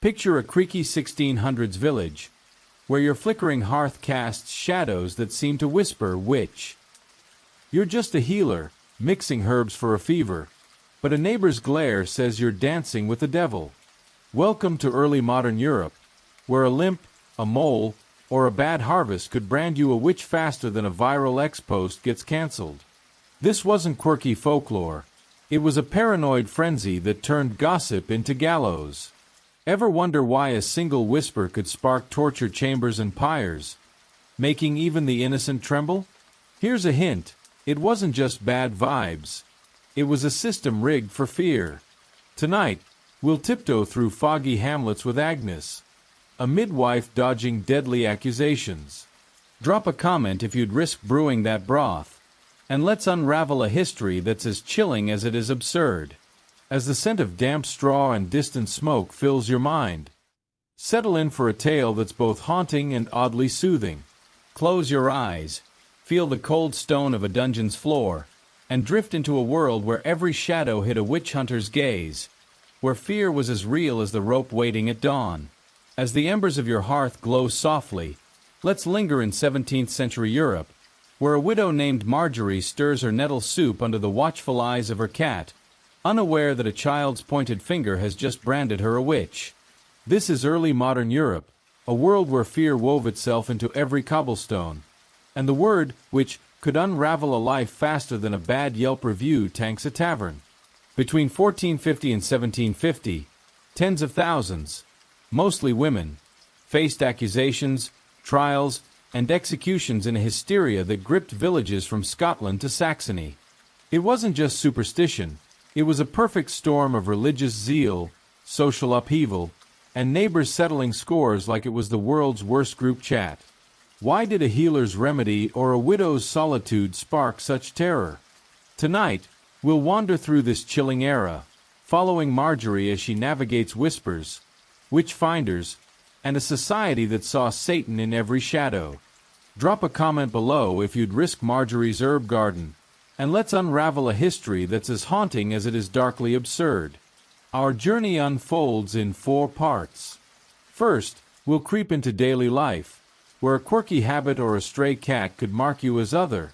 Picture a creaky 1600s village, where your flickering hearth casts shadows that seem to whisper, "Witch." You're just a healer, mixing herbs for a fever, but a neighbor's glare says you're dancing with the devil. Welcome to early modern Europe, where a limp, a mole, or a bad harvest could brand you a witch faster than a viral X post gets cancelled. This wasn't quirky folklore. It was a paranoid frenzy that turned gossip into gallows. Ever wonder why a single whisper could spark torture chambers and pyres, making even the innocent tremble? Here's a hint. It wasn't just bad vibes. It was a system rigged for fear. Tonight, we'll tiptoe through foggy hamlets with Agnes, a midwife dodging deadly accusations. Drop a comment if you'd risk brewing that broth, and let's unravel a history that's as chilling as it is absurd. As the scent of damp straw and distant smoke fills your mind, settle in for a tale that's both haunting and oddly soothing. Close your eyes, feel the cold stone of a dungeon's floor, and drift into a world where every shadow hid a witch hunter's gaze, where fear was as real as the rope waiting at dawn. As the embers of your hearth glow softly, let's linger in 17th century Europe, where a widow named Marjorie stirs her nettle soup under the watchful eyes of her cat, unaware that a child's pointed finger has just branded her a witch. This is early modern Europe, a world where fear wove itself into every cobblestone, and the word witch could unravel a life faster than a bad Yelp review tanks a tavern. Between 1450 and 1750, tens of thousands, mostly women, faced accusations, trials, and executions in a hysteria that gripped villages from Scotland to Saxony. It wasn't just superstition. It was a perfect storm of religious zeal, social upheaval, and neighbors settling scores like it was the world's worst group chat. Why did a healer's remedy or a widow's solitude spark such terror? Tonight, we'll wander through this chilling era, following Marjorie as she navigates whispers, witch-finders, and a society that saw Satan in every shadow. Drop a comment below if you'd risk Marjorie's herb garden, and let's unravel a history that's as haunting as it is darkly absurd. Our journey unfolds in 4 parts. First, we'll creep into daily life, where a quirky habit or a stray cat could mark you as other,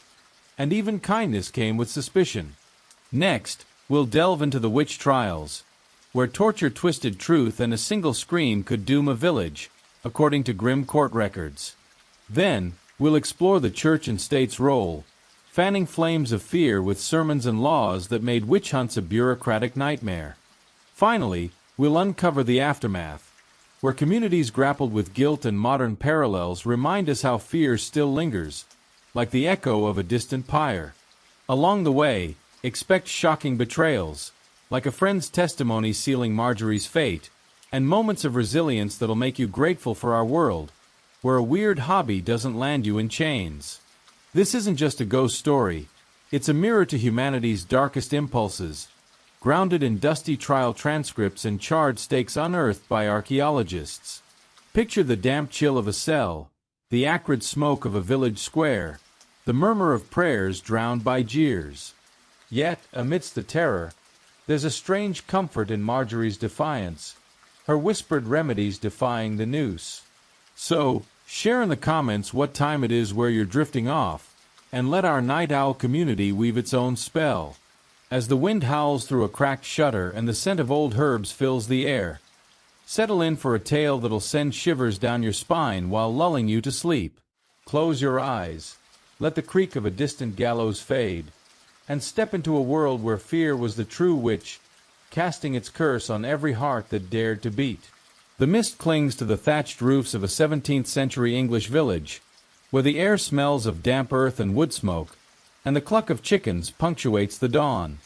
and even kindness came with suspicion. Next, we'll delve into the witch trials, where torture twisted truth and a single scream could doom a village, according to grim court records. Then, we'll explore the church and state's role, fanning flames of fear with sermons and laws that made witch hunts a bureaucratic nightmare. Finally, we'll uncover the aftermath, where communities grappled with guilt and modern parallels remind us how fear still lingers, like the echo of a distant pyre. Along the way, expect shocking betrayals, like a friend's testimony sealing Marjorie's fate, and moments of resilience that'll make you grateful for our world, where a weird hobby doesn't land you in chains. This isn't just a ghost story, it's a mirror to humanity's darkest impulses, grounded in dusty trial transcripts and charred stakes unearthed by archaeologists. Picture the damp chill of a cell, the acrid smoke of a village square, the murmur of prayers drowned by jeers. Yet, amidst the terror, there's a strange comfort in Marjorie's defiance, her whispered remedies defying the noose. So, share in the comments what time it is where you're drifting off, and let our night owl community weave its own spell. As the wind howls through a cracked shutter and the scent of old herbs fills the air, settle in for a tale that'll send shivers down your spine while lulling you to sleep. Close your eyes, let the creak of a distant gallows fade, and step into a world where fear was the true witch, casting its curse on every heart that dared to beat. The mist clings to the thatched roofs of a 17th century English village, where the air smells of damp earth and wood smoke, and the cluck of chickens punctuates the dawn.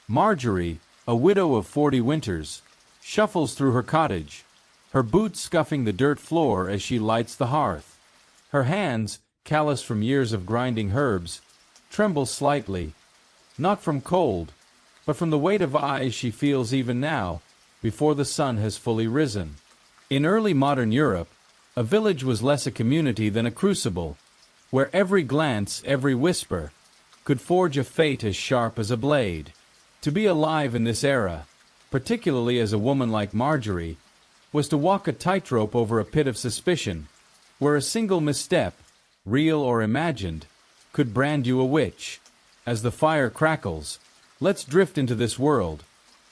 Marjorie, a widow of 40 winters, shuffles through her cottage, her boots scuffing the dirt floor as she lights the hearth. Her hands, callous from years of grinding herbs, tremble slightly, not from cold, but from the weight of eyes she feels even now, before the sun has fully risen. In early modern Europe, a village was less a community than a crucible, where every glance, every whisper, could forge a fate as sharp as a blade. To be alive in this era, particularly as a woman like Marjorie, was to walk a tightrope over a pit of suspicion, where a single misstep, real or imagined, could brand you a witch. As the fire crackles, let's drift into this world,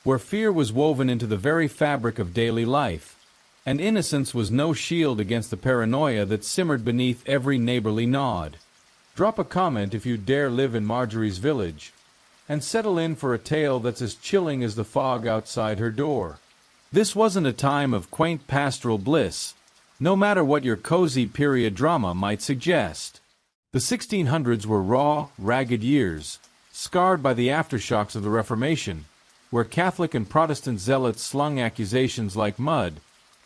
where fear was woven into the very fabric of daily life, and innocence was no shield against the paranoia that simmered beneath every neighborly nod. Drop a comment if you dare live in Marjorie's village, and settle in for a tale that's as chilling as the fog outside her door. This wasn't a time of quaint pastoral bliss, no matter what your cozy period drama might suggest. The 1600s were raw, ragged years, scarred by the aftershocks of the Reformation, where Catholic and Protestant zealots slung accusations like mud,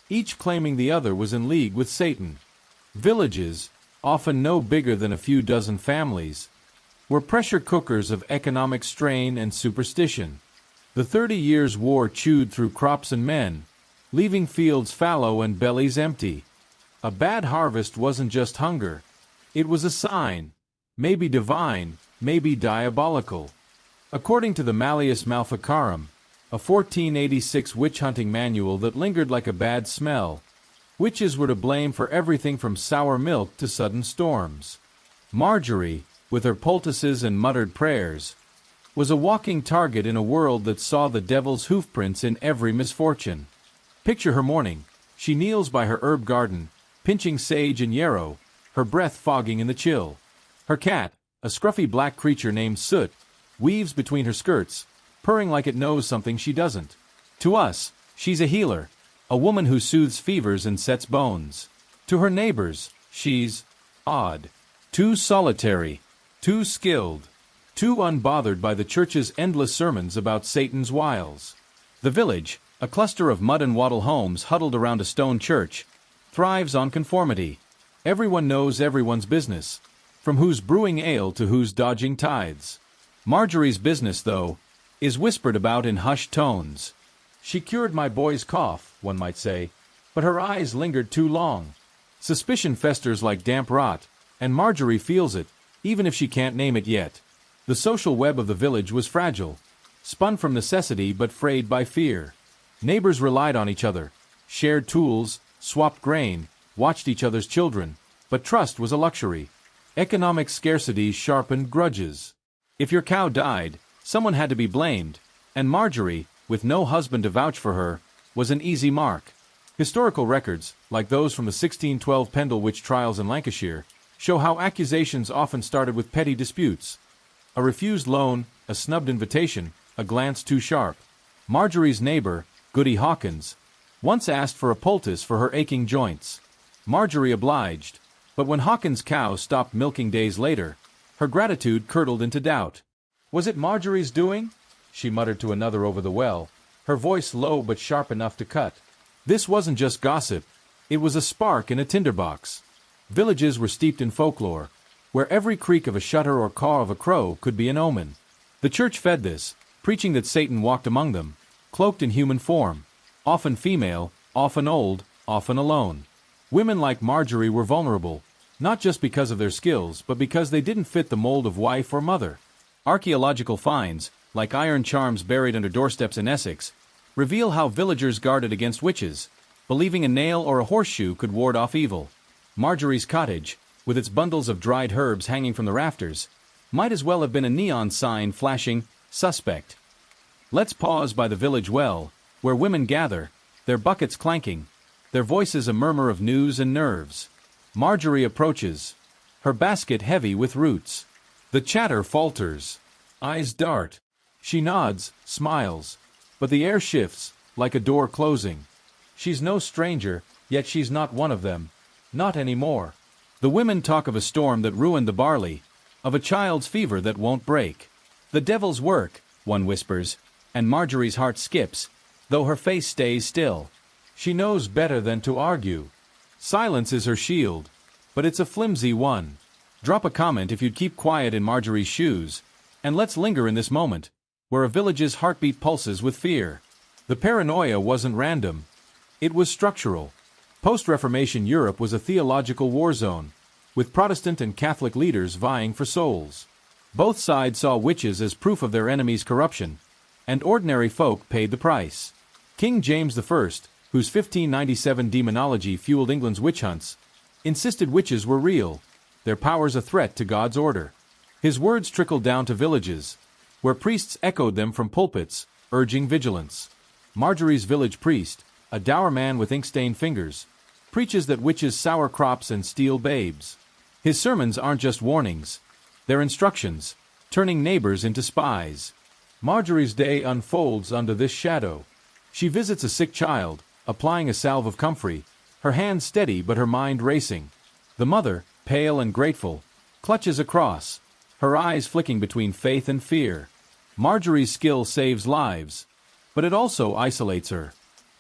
each claiming the other was in league with Satan. Villages, often no bigger than a few dozen families, were pressure cookers of economic strain and superstition. The 30 Years' War chewed through crops and men, leaving fields fallow and bellies empty. A bad harvest wasn't just hunger. It was a sign, maybe divine, maybe diabolical. According to the Malleus Maleficarum, a 1486 witch-hunting manual that lingered like a bad smell, witches were to blame for everything from sour milk to sudden storms. Marjorie, with her poultices and muttered prayers, was a walking target in a world that saw the devil's hoofprints in every misfortune. Picture her morning. She kneels by her herb garden, pinching sage and yarrow, her breath fogging in the chill. Her cat, a scruffy black creature named Soot, weaves between her skirts, purring like it knows something she doesn't. To us, she's a healer, a woman who soothes fevers and sets bones. To her neighbors, she's odd, too solitary, too skilled, too unbothered by the church's endless sermons about Satan's wiles. The village, a cluster of mud and wattle homes huddled around a stone church, thrives on conformity. Everyone knows everyone's business, from who's brewing ale to who's dodging tithes. Marjorie's business, though, is whispered about in hushed tones. She cured my boy's cough, one might say, but her eyes lingered too long. Suspicion festers like damp rot, and Marjorie feels it, even if she can't name it yet. The social web of the village was fragile, spun from necessity but frayed by fear. Neighbors relied on each other, shared tools, swapped grain, watched each other's children, but trust was a luxury. Economic scarcity sharpened grudges. If your cow died, someone had to be blamed, and Marjorie, with no husband to vouch for her, was an easy mark. Historical records, like those from the 1612 Pendle witch trials in Lancashire, show how accusations often started with petty disputes. A refused loan, a snubbed invitation, a glance too sharp. Marjorie's neighbor, Goody Hawkins, once asked for a poultice for her aching joints. Marjorie obliged, but when Hawkins' cow stopped milking days later, her gratitude curdled into doubt. Was it Marjorie's doing? She muttered to another over the well, her voice low but sharp enough to cut. This wasn't just gossip, it was a spark in a tinderbox. Villages were steeped in folklore, where every creak of a shutter or caw of a crow could be an omen. The church fed this, preaching that Satan walked among them, cloaked in human form, often female, often old, often alone. Women like Marjorie were vulnerable, not just because of their skills, but because they didn't fit the mold of wife or mother. Archaeological finds, like iron charms buried under doorsteps in Essex, reveal how villagers guarded against witches, believing a nail or a horseshoe could ward off evil. Marjorie's cottage, with its bundles of dried herbs hanging from the rafters, might as well have been a neon sign flashing, "Suspect." Let's pause by the village well, where women gather, their buckets clanking, their voices a murmur of news and nerves. Marjorie approaches, her basket heavy with roots. The chatter falters, eyes dart. She nods, smiles, but the air shifts, like a door closing. She's no stranger, yet she's not one of them. Not anymore. The women talk of a storm that ruined the barley, of a child's fever that won't break. The devil's work, one whispers, and Marjorie's heart skips, though her face stays still. She knows better than to argue. Silence is her shield, but it's a flimsy one. Drop a comment if you'd keep quiet in Marjorie's shoes, and let's linger in this moment, where a village's heartbeat pulses with fear. The paranoia wasn't random. It was structural. Post-Reformation Europe was a theological war zone, with Protestant and Catholic leaders vying for souls. Both sides saw witches as proof of their enemies' corruption, and ordinary folk paid the price. King James I, whose 1597 demonology fueled England's witch hunts, insisted witches were real, their powers a threat to God's order. His words trickled down to villages, where priests echoed them from pulpits, urging vigilance. Marjorie's village priest, a dour man with ink-stained fingers, preaches that witches sour crops and steal babes. His sermons aren't just warnings, they're instructions, turning neighbors into spies. Marjorie's day unfolds under this shadow. She visits a sick child, applying a salve of comfrey, her hand steady but her mind racing. The mother, pale and grateful, clutches a cross, her eyes flicking between faith and fear. Marjorie's skill saves lives, but it also isolates her.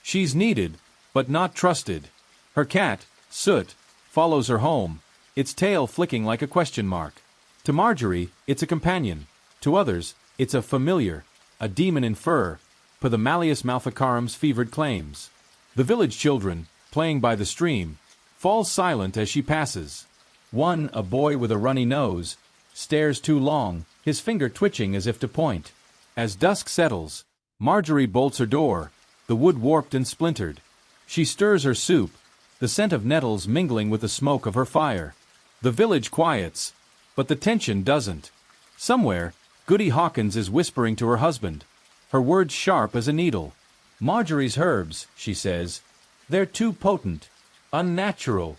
She's needed, but not trusted. Her cat, Soot, follows her home, its tail flicking like a question mark. To Marjorie, it's a companion. To others, it's a familiar, a demon in fur, per the Malleus Maleficarum's fevered claims. The village children, playing by the stream, fall silent as she passes. One, a boy with a runny nose, stares too long, his finger twitching as if to point. As dusk settles, Marjorie bolts her door, the wood warped and splintered. She stirs her soup, the scent of nettles mingling with the smoke of her fire. The village quiets, but the tension doesn't. Somewhere, Goody Hawkins is whispering to her husband, her words sharp as a needle. Marjorie's herbs, she says, they're too potent, unnatural.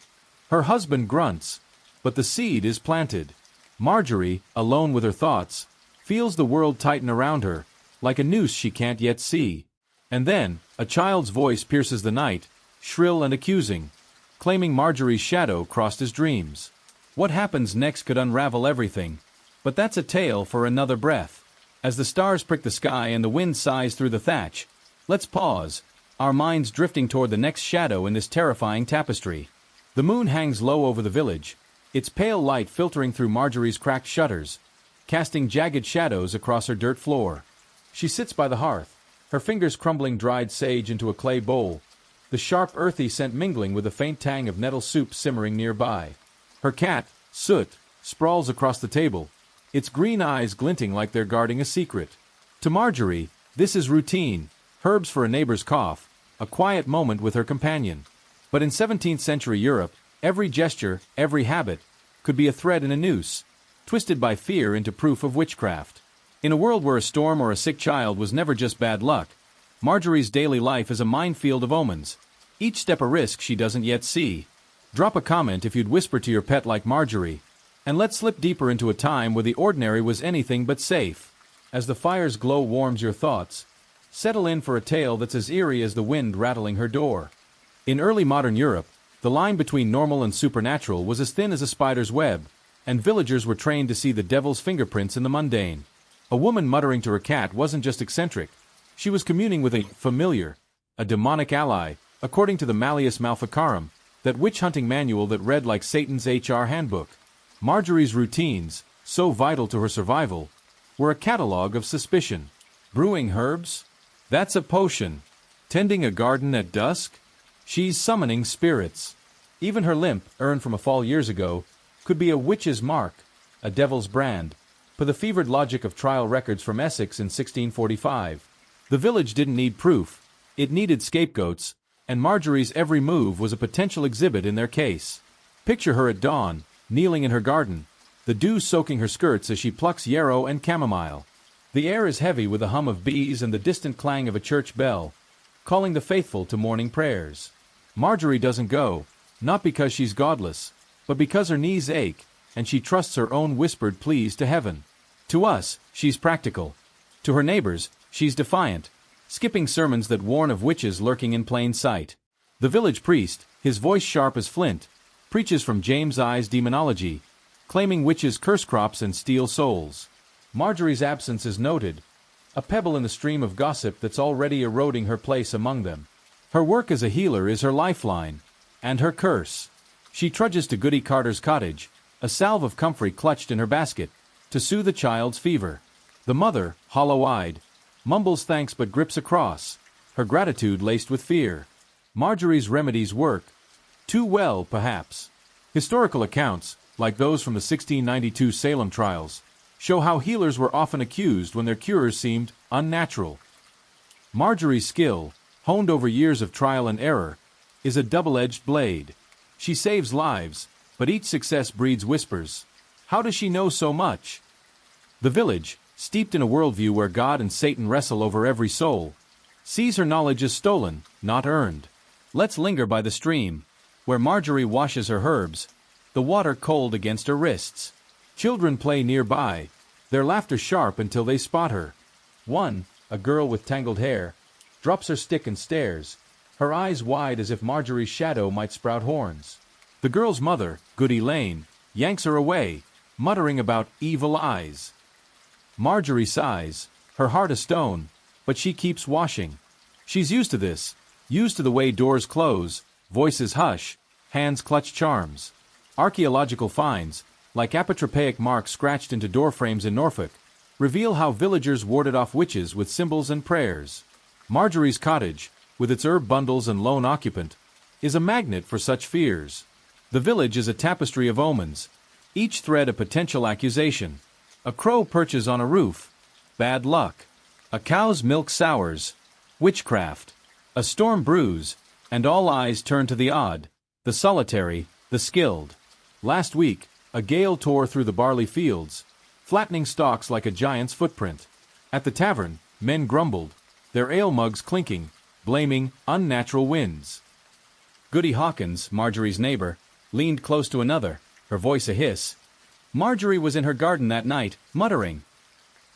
Her husband grunts, but the seed is planted. Marjorie, alone with her thoughts, feels the world tighten around her, like a noose she can't yet see. And then, a child's voice pierces the night, shrill and accusing, claiming Marjorie's shadow crossed his dreams. What happens next could unravel everything, but that's a tale for another breath. As the stars prick the sky and the wind sighs through the thatch, let's pause, our minds drifting toward the next shadow in this terrifying tapestry. The moon hangs low over the village, its pale light filtering through Marjorie's cracked shutters, casting jagged shadows across her dirt floor. She sits by the hearth, her fingers crumbling dried sage into a clay bowl, the sharp earthy scent mingling with a faint tang of nettle soup simmering nearby. Her cat, Soot, sprawls across the table, its green eyes glinting like they're guarding a secret. To Marjorie, this is routine, herbs for a neighbor's cough, a quiet moment with her companion. But in 17th century Europe, every gesture, every habit, could be a thread in a noose, twisted by fear into proof of witchcraft. In a world where a storm or a sick child was never just bad luck, Marjorie's daily life is a minefield of omens, each step a risk she doesn't yet see. Drop a comment if you'd whisper to your pet like Marjorie, and let's slip deeper into a time where the ordinary was anything but safe. As the fire's glow warms your thoughts, settle in for a tale that's as eerie as the wind rattling her door. In early modern Europe, the line between normal and supernatural was as thin as a spider's web, and villagers were trained to see the devil's fingerprints in the mundane. A woman muttering to her cat wasn't just eccentric, she was communing with a familiar, a demonic ally, according to the Malleus Maleficarum, that witch-hunting manual that read like Satan's HR handbook. Marjorie's routines, so vital to her survival, were a catalogue of suspicion. Brewing herbs? That's a potion. Tending a garden at dusk? She's summoning spirits. Even her limp, earned from a fall years ago, could be a witch's mark, a devil's brand, per the fevered logic of trial records from Essex in 1645. The village didn't need proof, it needed scapegoats, and Marjorie's every move was a potential exhibit in their case. Picture her at dawn, kneeling in her garden, the dew soaking her skirts as she plucks yarrow and chamomile. The air is heavy with the hum of bees and the distant clang of a church bell, calling the faithful to morning prayers. Marjorie doesn't go, not because she's godless, but because her knees ache, and she trusts her own whispered pleas to heaven. To us, she's practical. To her neighbors, she's defiant, skipping sermons that warn of witches lurking in plain sight. The village priest, his voice sharp as flint, preaches from James I's demonology, claiming witches curse crops and steal souls. Marjorie's absence is noted, a pebble in the stream of gossip that's already eroding her place among them. Her work as a healer is her lifeline, and her curse. She trudges to Goody Carter's cottage, a salve of comfrey clutched in her basket, to soothe the child's fever. The mother, hollow-eyed, mumbles thanks but grips a cross, her gratitude laced with fear. Marjorie's remedies work. Too well, perhaps. Historical accounts, like those from the 1692 Salem trials, show how healers were often accused when their cures seemed unnatural. Marjorie's skill, honed over years of trial and error, is a double-edged blade. She saves lives, but each success breeds whispers. How does she know so much? The village, steeped in a worldview where God and Satan wrestle over every soul, sees her knowledge as stolen, not earned. Let's linger by the stream, where Marjorie washes her herbs, the water cold against her wrists. Children play nearby, their laughter sharp until they spot her. One, a girl with tangled hair, drops her stick and stares, her eyes wide as if Marjorie's shadow might sprout horns. The girl's mother, Goody Lane, yanks her away, muttering about evil eyes. Marjorie sighs, her heart a stone, but she keeps washing. She's used to this, used to the way doors close, voices hush, hands clutch charms. Archaeological finds, like apotropaic marks scratched into doorframes in Norfolk, reveal how villagers warded off witches with symbols and prayers. Marjorie's cottage, with its herb bundles and lone occupant, is a magnet for such fears. The village is a tapestry of omens, each thread a potential accusation. A crow perches on a roof, bad luck. A cow's milk sours, witchcraft. A storm brews, and all eyes turn to the odd, the solitary, the skilled. Last week, a gale tore through the barley fields, flattening stalks like a giant's footprint. At the tavern, men grumbled, their ale mugs clinking, blaming unnatural winds. Goody Hawkins, Marjorie's neighbor, leaned close to another, her voice a hiss. Marjorie was in her garden that night, muttering.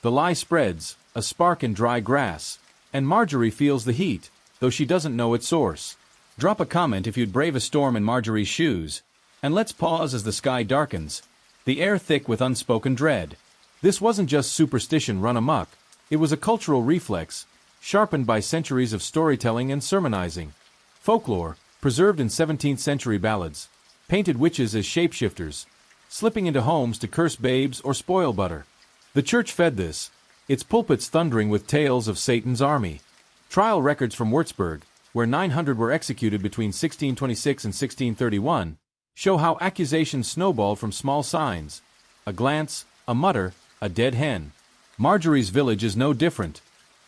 The lie spreads, a spark in dry grass, and Marjorie feels the heat, though she doesn't know its source. Drop a comment if you'd brave a storm in Marjorie's shoes, and let's pause as the sky darkens, the air thick with unspoken dread. This wasn't just superstition run amok, it was a cultural reflex, sharpened by centuries of storytelling and sermonizing. Folklore, preserved in 17th-century ballads, painted witches as shapeshifters, slipping into homes to curse babes or spoil butter. The church fed this, its pulpits thundering with tales of Satan's army. Trial records from Würzburg, where 900 were executed between 1626 and 1631, show how accusations snowballed from small signs. A glance, a mutter, a dead hen. Marjorie's village is no different.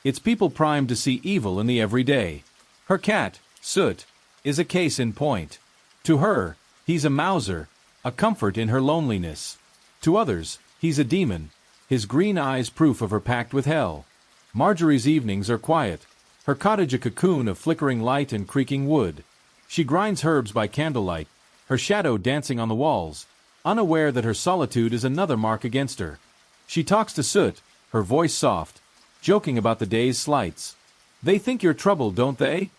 Its people primed to see evil in the everyday. Her cat, Soot, is a case in point. To her, he's a Mauser, a comfort in her loneliness. To others, he's a demon, his green eyes proof of her pact with hell. Marjorie's evenings are quiet, her cottage a cocoon of flickering light and creaking wood. She grinds herbs by candlelight, her shadow dancing on the walls, unaware that her solitude is another mark against her. She talks to Soot, her voice soft, joking about the day's slights. "They think you're trouble, don't they?"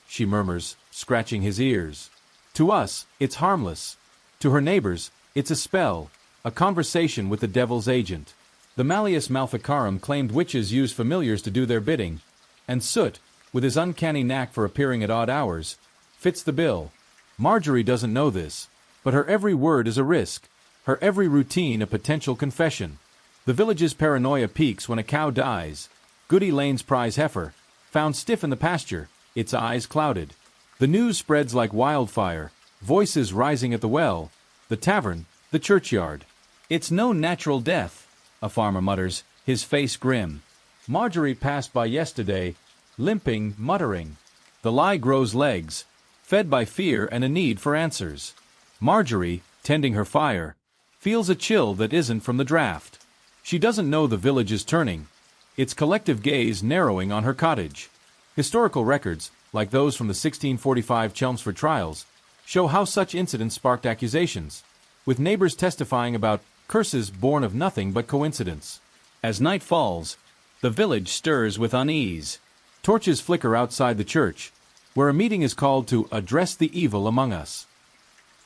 she murmurs, scratching his ears. To us, it's harmless. To her neighbors, it's a spell, a conversation with the devil's agent. The Malleus Maleficarum claimed witches use familiars to do their bidding, and Soot, with his uncanny knack for appearing at odd hours, fits the bill. Marjorie doesn't know this, but her every word is a risk, her every routine a potential confession. The village's paranoia peaks when a cow dies. Goody Lane's prize heifer, found stiff in the pasture, its eyes clouded. The news spreads like wildfire, voices rising at the well, the tavern, the churchyard. "It's no natural death," a farmer mutters, his face grim. Marjorie passed by yesterday, limping, muttering. The lie grows legs, fed by fear and a need for answers. Marjorie, tending her fire, feels a chill that isn't from the draft. She doesn't know the village is turning, its collective gaze narrowing on her cottage. Historical records, like those from the 1645 Chelmsford trials, show how such incidents sparked accusations, with neighbors testifying about curses born of nothing but coincidence. As night falls, the village stirs with unease. Torches flicker outside the church, where a meeting is called to address the evil among us.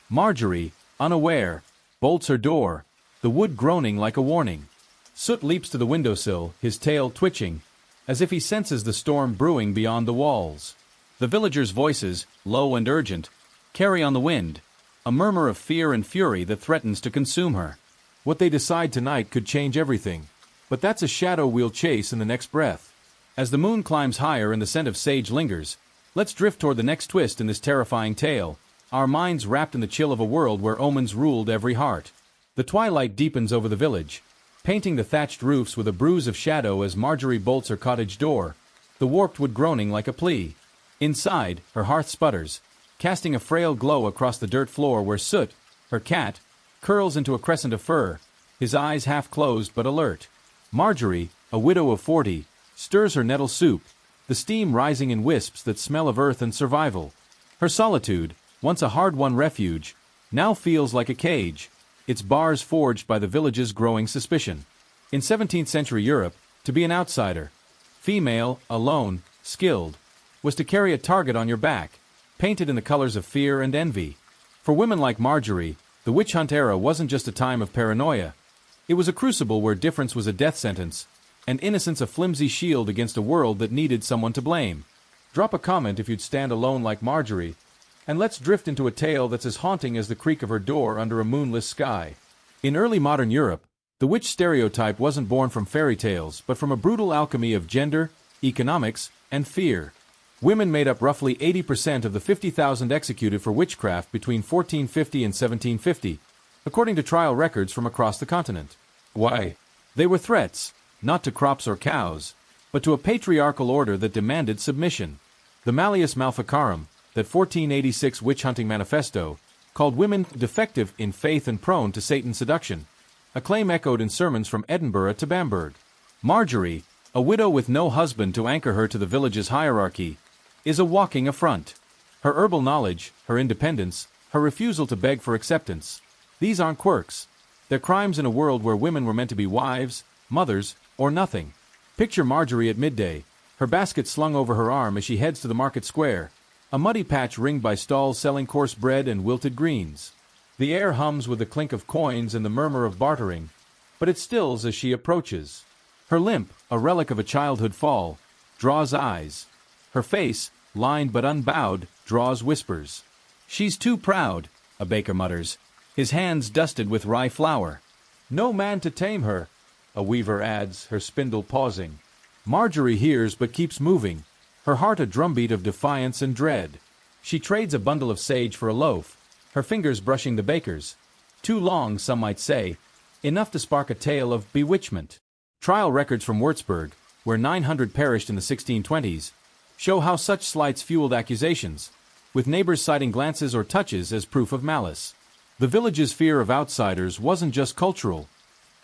Marjorie, unaware, bolts her door, the wood groaning like a warning. Soot leaps to the windowsill, his tail twitching, as if he senses the storm brewing beyond the walls. The villagers' voices, low and urgent, carry on the wind, a murmur of fear and fury that threatens to consume her. What they decide tonight could change everything, but that's a shadow we'll chase in the next breath. As the moon climbs higher and the scent of sage lingers, let's drift toward the next twist in this terrifying tale, our minds wrapped in the chill of a world where omens ruled every heart. The twilight deepens over the village, painting the thatched roofs with a bruise of shadow as Marjorie bolts her cottage door, the warped wood groaning like a plea. Inside, her hearth sputters, casting a frail glow across the dirt floor where Soot, her cat, curls into a crescent of fur, his eyes half closed but alert. Marjorie, a widow of 40, stirs her nettle soup, the steam rising in wisps that smell of earth and survival. Her solitude, once a hard-won refuge, now feels like a cage, its bars forged by the village's growing suspicion. In 17th century Europe, to be an outsider, female, alone, skilled, was to carry a target on your back, painted in the colors of fear and envy. For women like Marjorie, the witch hunt era wasn't just a time of paranoia. It was a crucible where difference was a death sentence, and innocence a flimsy shield against a world that needed someone to blame. Drop a comment if you'd stand alone like Marjorie, and let's drift into a tale that's as haunting as the creak of her door under a moonless sky. In early modern Europe, the witch stereotype wasn't born from fairy tales, but from a brutal alchemy of gender, economics, and fear. Women made up roughly 80% of the 50,000 executed for witchcraft between 1450 and 1750, according to trial records from across the continent. Why? They were threats, not to crops or cows, but to a patriarchal order that demanded submission. The Malleus Maleficarum, that 1486 witch-hunting manifesto, called women defective in faith and prone to Satan's seduction, a claim echoed in sermons from Edinburgh to Bamberg. Marjorie, a widow with no husband to anchor her to the village's hierarchy, is a walking affront. Her herbal knowledge, her independence, her refusal to beg for acceptance. These aren't quirks. They're crimes in a world where women were meant to be wives, mothers, or nothing. Picture Marjorie at midday, her basket slung over her arm as she heads to the market square, a muddy patch ringed by stalls selling coarse bread and wilted greens. The air hums with the clink of coins and the murmur of bartering, but it stills as she approaches. Her limp, a relic of a childhood fall, draws eyes. Her face, lined but unbowed, draws whispers. She's too proud, a baker mutters, his hands dusted with rye flour. No man to tame her, a weaver adds, her spindle pausing. Marjorie hears but keeps moving, her heart a drumbeat of defiance and dread. She trades a bundle of sage for a loaf, her fingers brushing the baker's. Too long, some might say, enough to spark a tale of bewitchment. Trial records from Würzburg, where 900 perished in the 1620s, show how such slights fueled accusations, with neighbors citing glances or touches as proof of malice. The village's fear of outsiders wasn't just cultural,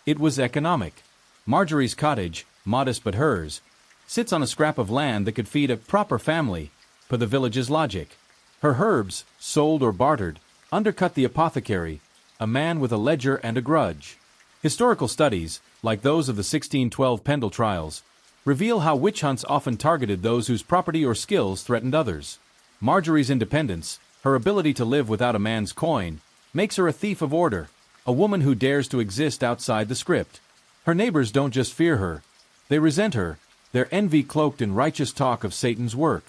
it was economic. Marjorie's cottage, modest but hers, sits on a scrap of land that could feed a proper family, per the village's logic. Her herbs, sold or bartered, undercut the apothecary, a man with a ledger and a grudge. Historical studies, like those of the 1612 Pendle trials, reveal how witch hunts often targeted those whose property or skills threatened others. Marjorie's independence, her ability to live without a man's coin, makes her a thief of order, a woman who dares to exist outside the script. Her neighbors don't just fear her, they resent her, their envy cloaked in righteous talk of Satan's work.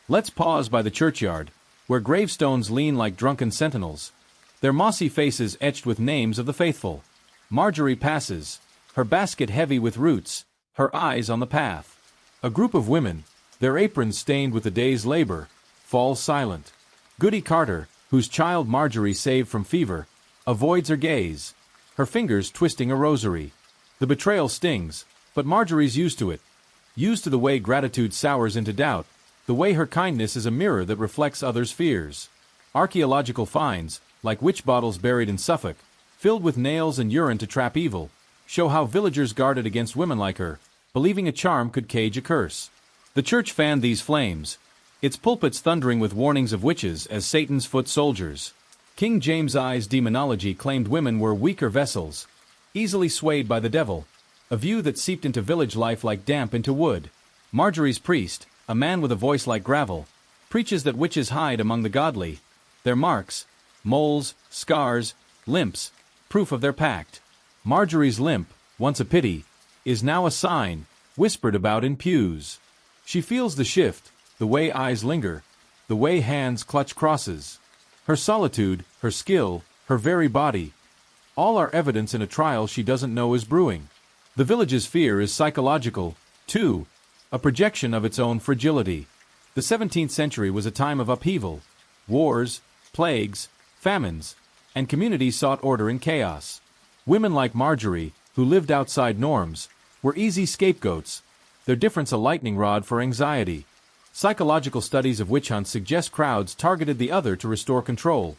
Let's pause by the churchyard, where gravestones lean like drunken sentinels, their mossy faces etched with names of the faithful. Marjorie passes, her basket heavy with roots, her eyes on the path. A group of women, their aprons stained with the day's labor, fall silent. Goody Carter, whose child Marjorie saved from fever, avoids her gaze, her fingers twisting a rosary. The betrayal stings, but Marjorie's used to it. Used to the way gratitude sours into doubt, the way her kindness is a mirror that reflects others' fears. Archaeological finds, like witch bottles buried in Suffolk, filled with nails and urine to trap evil, show how villagers guarded against women like her, believing a charm could cage a curse. The church fanned these flames, its pulpits thundering with warnings of witches as Satan's foot soldiers. King James I's demonology claimed women were weaker vessels, easily swayed by the devil, a view that seeped into village life like damp into wood. Marjorie's priest, a man with a voice like gravel, preaches that witches hide among the godly, their marks, moles, scars, limps, proof of their pact. Marjorie's limp, once a pity, is now a sign, whispered about in pews. She feels the shift, the way eyes linger, the way hands clutch crosses. Her solitude, her skill, her very body, all are evidence in a trial she doesn't know is brewing. The village's fear is psychological, too, a projection of its own fragility. The 17th century was a time of upheaval, wars, plagues, famines, and communities sought order in chaos. Women like Marjorie, who lived outside norms, were easy scapegoats, their difference a lightning rod for anxiety. Psychological studies of witch hunts suggest crowds targeted the other to restore control.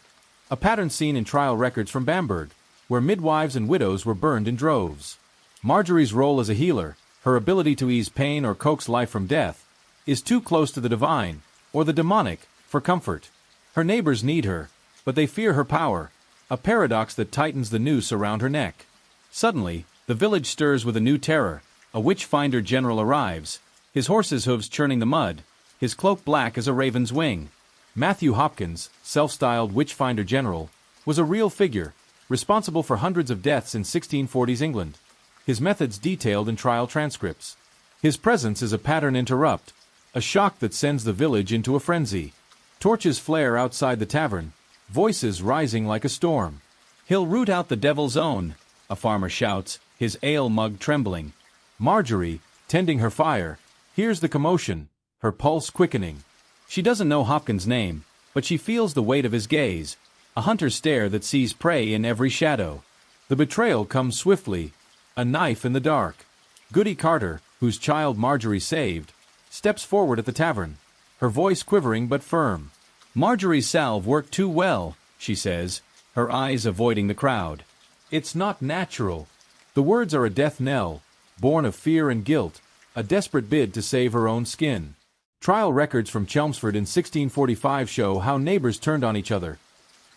A pattern seen in trial records from Bamberg, where midwives and widows were burned in droves. Marjorie's role as a healer, her ability to ease pain or coax life from death, is too close to the divine, or the demonic, for comfort. Her neighbors need her, but they fear her power, a paradox that tightens the noose around her neck. Suddenly, the village stirs with a new terror. A witch-finder general arrives, his horse's hooves churning the mud, his cloak black as a raven's wing. Matthew Hopkins, self-styled witch-finder general, was a real figure, responsible for hundreds of deaths in 1640s England. His methods detailed in trial transcripts. His presence is a pattern interrupt, a shock that sends the village into a frenzy. Torches flare outside the tavern, voices rising like a storm. "He'll root out the devil's own," a farmer shouts, his ale mug trembling. Marjorie, tending her fire, hears the commotion, her pulse quickening. She doesn't know Hopkins' name, but she feels the weight of his gaze, a hunter's stare that sees prey in every shadow. The betrayal comes swiftly, a knife in the dark. Goody Carter, whose child Marjorie saved, steps forward at the tavern, her voice quivering but firm. "Marjorie's salve worked too well," she says, her eyes avoiding the crowd. "It's not natural." The words are a death knell, born of fear and guilt, a desperate bid to save her own skin. Trial records from Chelmsford in 1645 show how neighbors turned on each other,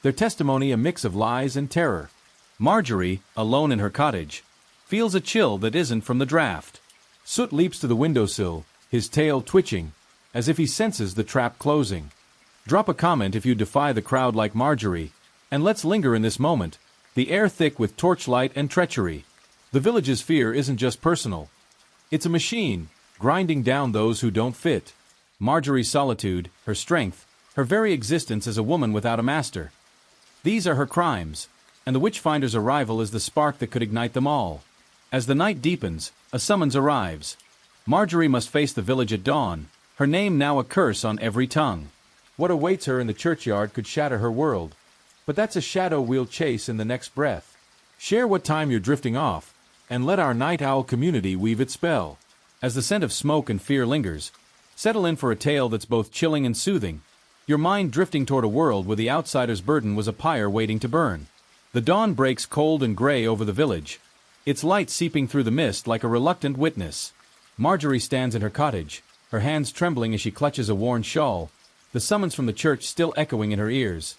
their testimony a mix of lies and terror. Marjorie, alone in her cottage, feels a chill that isn't from the draft. Soot leaps to the windowsill, his tail twitching, as if he senses the trap closing. Drop a comment if you defy the crowd like Marjorie, and let's linger in this moment, the air thick with torchlight and treachery. The village's fear isn't just personal. It's a machine, grinding down those who don't fit. Marjorie's solitude, her strength, her very existence as a woman without a master. These are her crimes, and the witchfinder's arrival is the spark that could ignite them all. As the night deepens, a summons arrives. Marjorie must face the village at dawn, her name now a curse on every tongue. What awaits her in the churchyard could shatter her world. But that's a shadow we'll chase in the next breath. Share what time you're drifting off, and let our night owl community weave its spell. As the scent of smoke and fear lingers, settle in for a tale that's both chilling and soothing, your mind drifting toward a world where the outsider's burden was a pyre waiting to burn. The dawn breaks cold and gray over the village, its light seeping through the mist like a reluctant witness. Marjorie stands in her cottage, her hands trembling as she clutches a worn shawl, the summons from the church still echoing in her ears.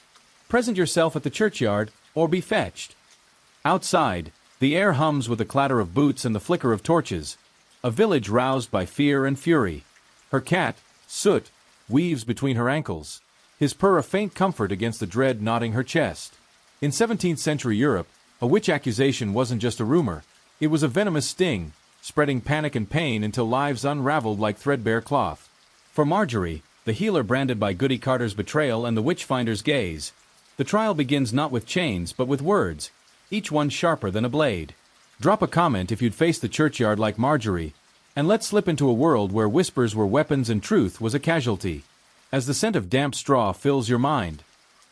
Present yourself at the churchyard, or be fetched. Outside, the air hums with the clatter of boots and the flicker of torches, a village roused by fear and fury. Her cat, Soot, weaves between her ankles, his purr a faint comfort against the dread knotting her chest. In 17th century Europe, a witch accusation wasn't just a rumor, it was a venomous sting, spreading panic and pain until lives unraveled like threadbare cloth. For Marjorie, the healer branded by Goody Carter's betrayal and the witchfinder's gaze, the trial begins not with chains but with words, each one sharper than a blade. Drop a comment if you'd face the churchyard like Marjorie, and let's slip into a world where whispers were weapons and truth was a casualty. As the scent of damp straw fills your mind,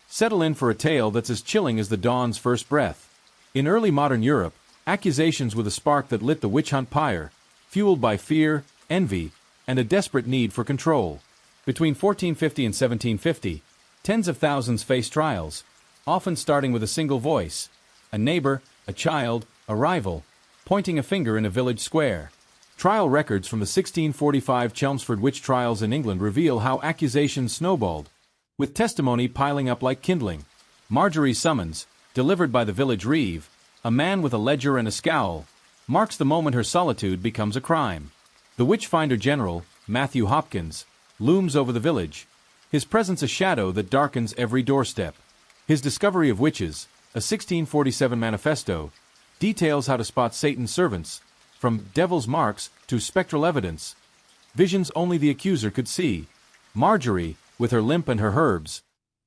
settle in for a tale that's as chilling as the dawn's first breath. In early modern Europe, accusations were the spark that lit the witch hunt pyre, fueled by fear, envy, and a desperate need for control. Between 1450 and 1750, tens of thousands faced trials, often starting with a single voice, a neighbor, a child, a rival, pointing a finger in a village square. Trial records from the 1645 Chelmsford witch trials in England reveal how accusations snowballed, with testimony piling up like kindling. Marjorie's summons, delivered by the village reeve, a man with a ledger and a scowl, marks the moment her solitude becomes a crime. The witchfinder general, Matthew Hopkins, looms over the village, his presence a shadow that darkens every doorstep. His discovery of witches, a 1647 manifesto, details how to spot Satan's servants, from devil's marks to spectral evidence, visions only the accuser could see. Marjorie, with her limp and her herbs,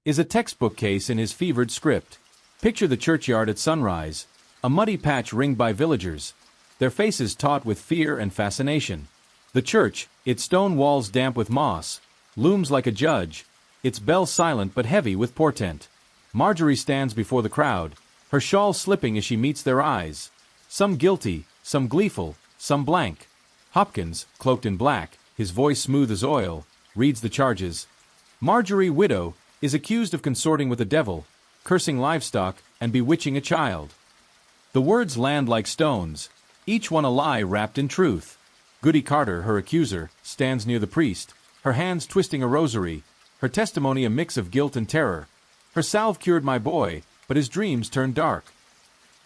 is a textbook case in his fevered script. Picture the churchyard at sunrise, a muddy patch ringed by villagers, their faces taut with fear and fascination. The church, its stone walls damp with moss, looms like a judge, its bell silent but heavy with portent. Marjorie stands before the crowd, her shawl slipping as she meets their eyes, some guilty, some gleeful, some blank. Hopkins, cloaked in black, his voice smooth as oil, reads the charges. Marjorie, widow, is accused of consorting with the devil, cursing livestock, and bewitching a child. The words land like stones, each one a lie wrapped in truth. Goody Carter, her accuser, stands near the priest, her hands twisting a rosary, her testimony a mix of guilt and terror. Her salve cured my boy, but his dreams turned dark.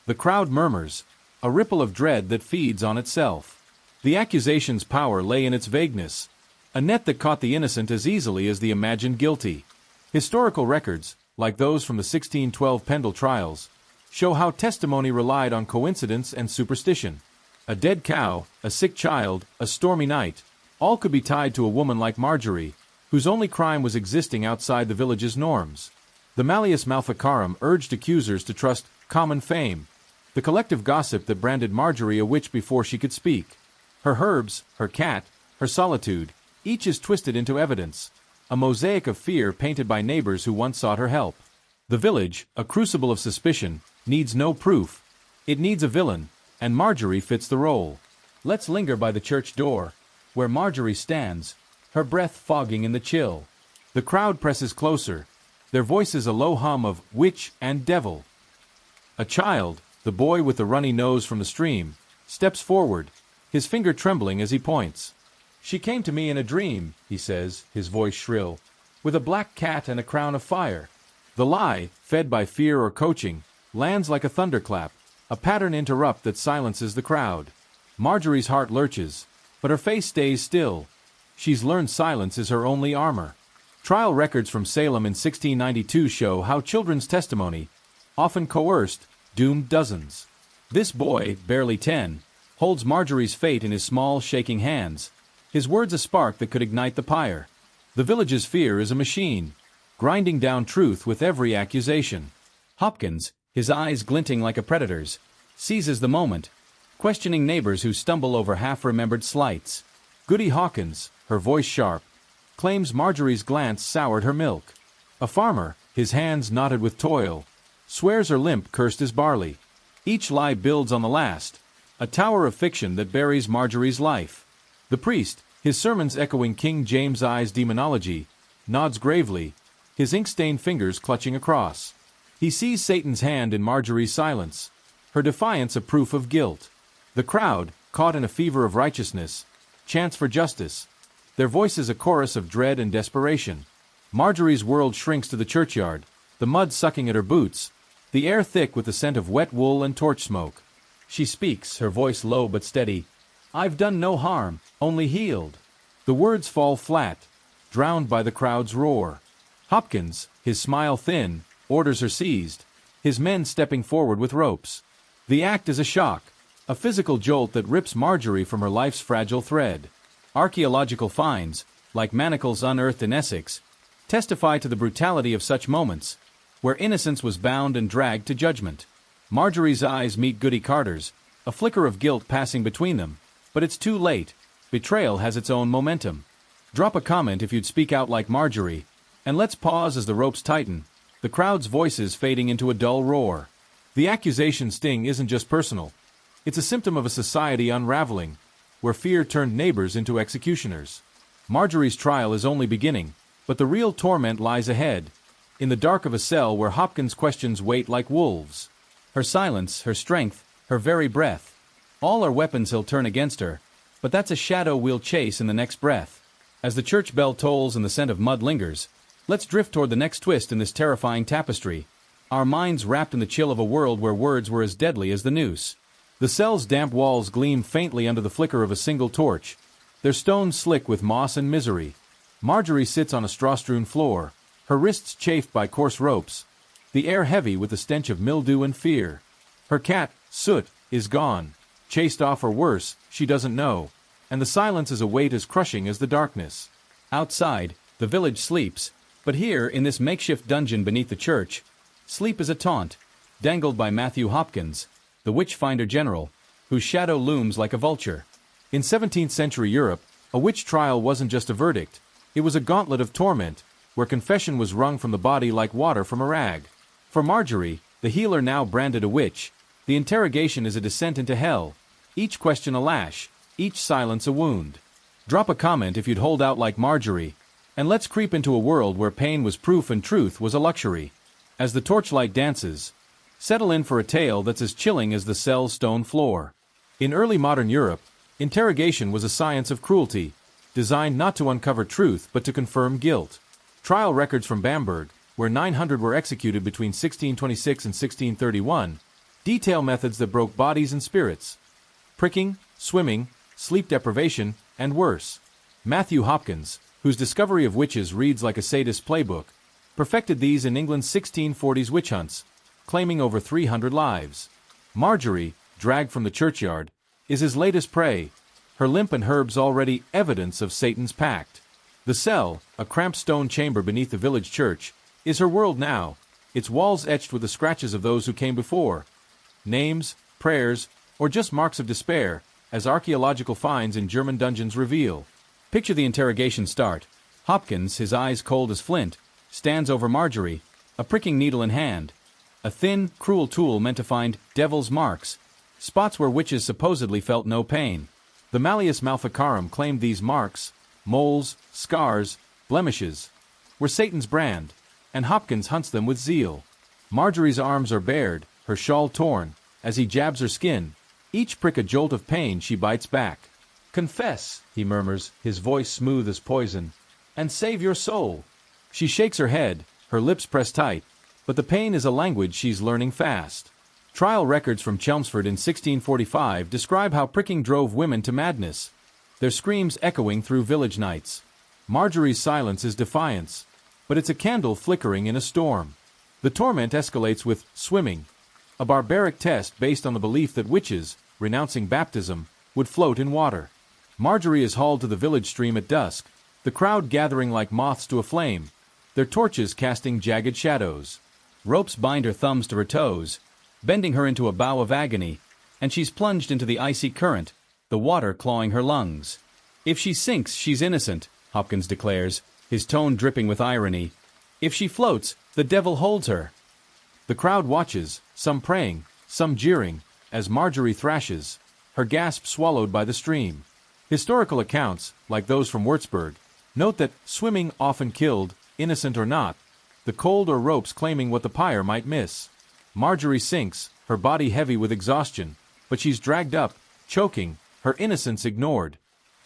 The crowd murmurs, a ripple of dread that feeds on itself. The accusation's power lay in its vagueness, a net that caught the innocent as easily as the imagined guilty. Historical records, like those from the 1612 Pendle trials, show how testimony relied on coincidence and superstition. A dead cow, a sick child, a stormy night, all could be tied to a woman like Marjorie, whose only crime was existing outside the village's norms. The Malleus Maleficarum urged accusers to trust common fame, the collective gossip that branded Marjorie a witch before she could speak. Her herbs, her cat, her solitude, each is twisted into evidence, a mosaic of fear painted by neighbors who once sought her help. The village, a crucible of suspicion, needs no proof. It needs a villain, and Marjorie fits the role. Let's linger by the church door, where Marjorie stands, her breath fogging in the chill. The crowd presses closer, their voices a low hum of witch and devil. A child, the boy with the runny nose from the stream, steps forward, his finger trembling as he points. She came to me in a dream, he says, his voice shrill, with a black cat and a crown of fire. The lie, fed by fear or coaching, lands like a thunderclap, a pattern interrupt that silences the crowd. Marjorie's heart lurches, but her face stays still. She's learned silence is her only armor. Trial records from Salem in 1692 show how children's testimony, often coerced, doomed dozens. This boy, barely 10, holds Marjorie's fate in his small, shaking hands, his words a spark that could ignite the pyre. The village's fear is a machine, grinding down truth with every accusation. Hopkins, his eyes glinting like a predator's, seizes the moment, questioning neighbors who stumble over half-remembered slights. Goody Hawkins, her voice sharp, claims Marjorie's glance soured her milk. A farmer, his hands knotted with toil, swears her limp cursed as barley. Each lie builds on the last, a tower of fiction that buries Marjorie's life. The priest, his sermons echoing King James I's demonology, nods gravely, his ink-stained fingers clutching a cross. He sees Satan's hand in Marjorie's silence, her defiance a proof of guilt. The crowd, caught in a fever of righteousness, chants for justice, their voices a chorus of dread and desperation. Marjorie's world shrinks to the churchyard, the mud sucking at her boots, the air thick with the scent of wet wool and torch smoke. She speaks, her voice low but steady. I've done no harm, only healed. The words fall flat, drowned by the crowd's roar. Hopkins, his smile thin, orders her seized, his men stepping forward with ropes. The act is a shock, a physical jolt that rips Marjorie from her life's fragile thread. Archaeological finds, like manacles unearthed in Essex, testify to the brutality of such moments, where innocence was bound and dragged to judgment. Marjorie's eyes meet Goody Carter's, a flicker of guilt passing between them, but it's too late. Betrayal has its own momentum. Drop a comment if you'd speak out like Marjorie, and let's pause as the ropes tighten, the crowd's voices fading into a dull roar. The accusation sting isn't just personal. It's a symptom of a society unraveling, where fear turned neighbors into executioners. Marjorie's trial is only beginning, but the real torment lies ahead, in the dark of a cell where Hopkins' questions wait like wolves. Her silence, her strength, her very breath, all are weapons he'll turn against her, but that's a shadow we'll chase in the next breath. As the church bell tolls and the scent of mud lingers, let's drift toward the next twist in this terrifying tapestry, our minds wrapped in the chill of a world where words were as deadly as the noose. The cell's damp walls gleam faintly under the flicker of a single torch, their stones slick with moss and misery. Marjorie sits on a straw-strewn floor, her wrists chafed by coarse ropes, the air heavy with the stench of mildew and fear. Her cat, Soot, is gone, chased off or worse, she doesn't know, and the silence is a weight as crushing as the darkness. Outside, the village sleeps, but here, in this makeshift dungeon beneath the church, sleep is a taunt, dangled by Matthew Hopkins, the witch-finder general, whose shadow looms like a vulture. In 17th century Europe, a witch trial wasn't just a verdict, it was a gauntlet of torment, where confession was wrung from the body like water from a rag. For Marjorie, the healer now branded a witch, the interrogation is a descent into hell, each question a lash, each silence a wound. Drop a comment if you'd hold out like Marjorie, And let's creep into a world where pain was proof and truth was a luxury. As the torchlight dances, settle in for a tale that's as chilling as the cell's stone floor. In early modern Europe, interrogation was a science of cruelty, designed not to uncover truth but to confirm guilt. Trial records from Bamberg, where 900 were executed between 1626 and 1631, detail methods that broke bodies and spirits. Pricking, swimming, sleep deprivation, and worse. Matthew Hopkins, whose discovery of witches reads like a sadist's playbook, perfected these in England's 1640s witch hunts, claiming over 300 lives. Marjorie, dragged from the churchyard, is his latest prey, her limp and herbs already evidence of Satan's pact. The cell, a cramped stone chamber beneath the village church, is her world now, its walls etched with the scratches of those who came before. Names, prayers, or just marks of despair, as archaeological finds in German dungeons reveal. Picture the interrogation start. Hopkins, his eyes cold as flint, stands over Marjorie, a pricking needle in hand. A thin, cruel tool meant to find devil's marks, spots where witches supposedly felt no pain. The Malleus Maleficarum claimed these marks, moles, scars, blemishes, were Satan's brand, and Hopkins hunts them with zeal. Marjorie's arms are bared, her shawl torn, as he jabs her skin, each prick a jolt of pain she bites back. "Confess," he murmurs, his voice smooth as poison, "and save your soul." She shakes her head, her lips pressed tight, but the pain is a language she's learning fast. Trial records from Chelmsford in 1645 describe how pricking drove women to madness, their screams echoing through village nights. Marjorie's silence is defiance, but it's a candle flickering in a storm. The torment escalates with swimming, a barbaric test based on the belief that witches, renouncing baptism, would float in water. Marjorie is hauled to the village stream at dusk, the crowd gathering like moths to a flame, their torches casting jagged shadows. Ropes bind her thumbs to her toes, bending her into a bow of agony, and she's plunged into the icy current, the water clawing her lungs. "If she sinks, she's innocent," Hopkins declares, his tone dripping with irony. "If she floats, the devil holds her." The crowd watches, some praying, some jeering, as Marjorie thrashes, her gasp swallowed by the stream. Historical accounts, like those from Würzburg, note that swimming often killed, innocent or not, the cold or ropes claiming what the pyre might miss. Marjorie sinks, her body heavy with exhaustion, but she's dragged up, choking, her innocence ignored.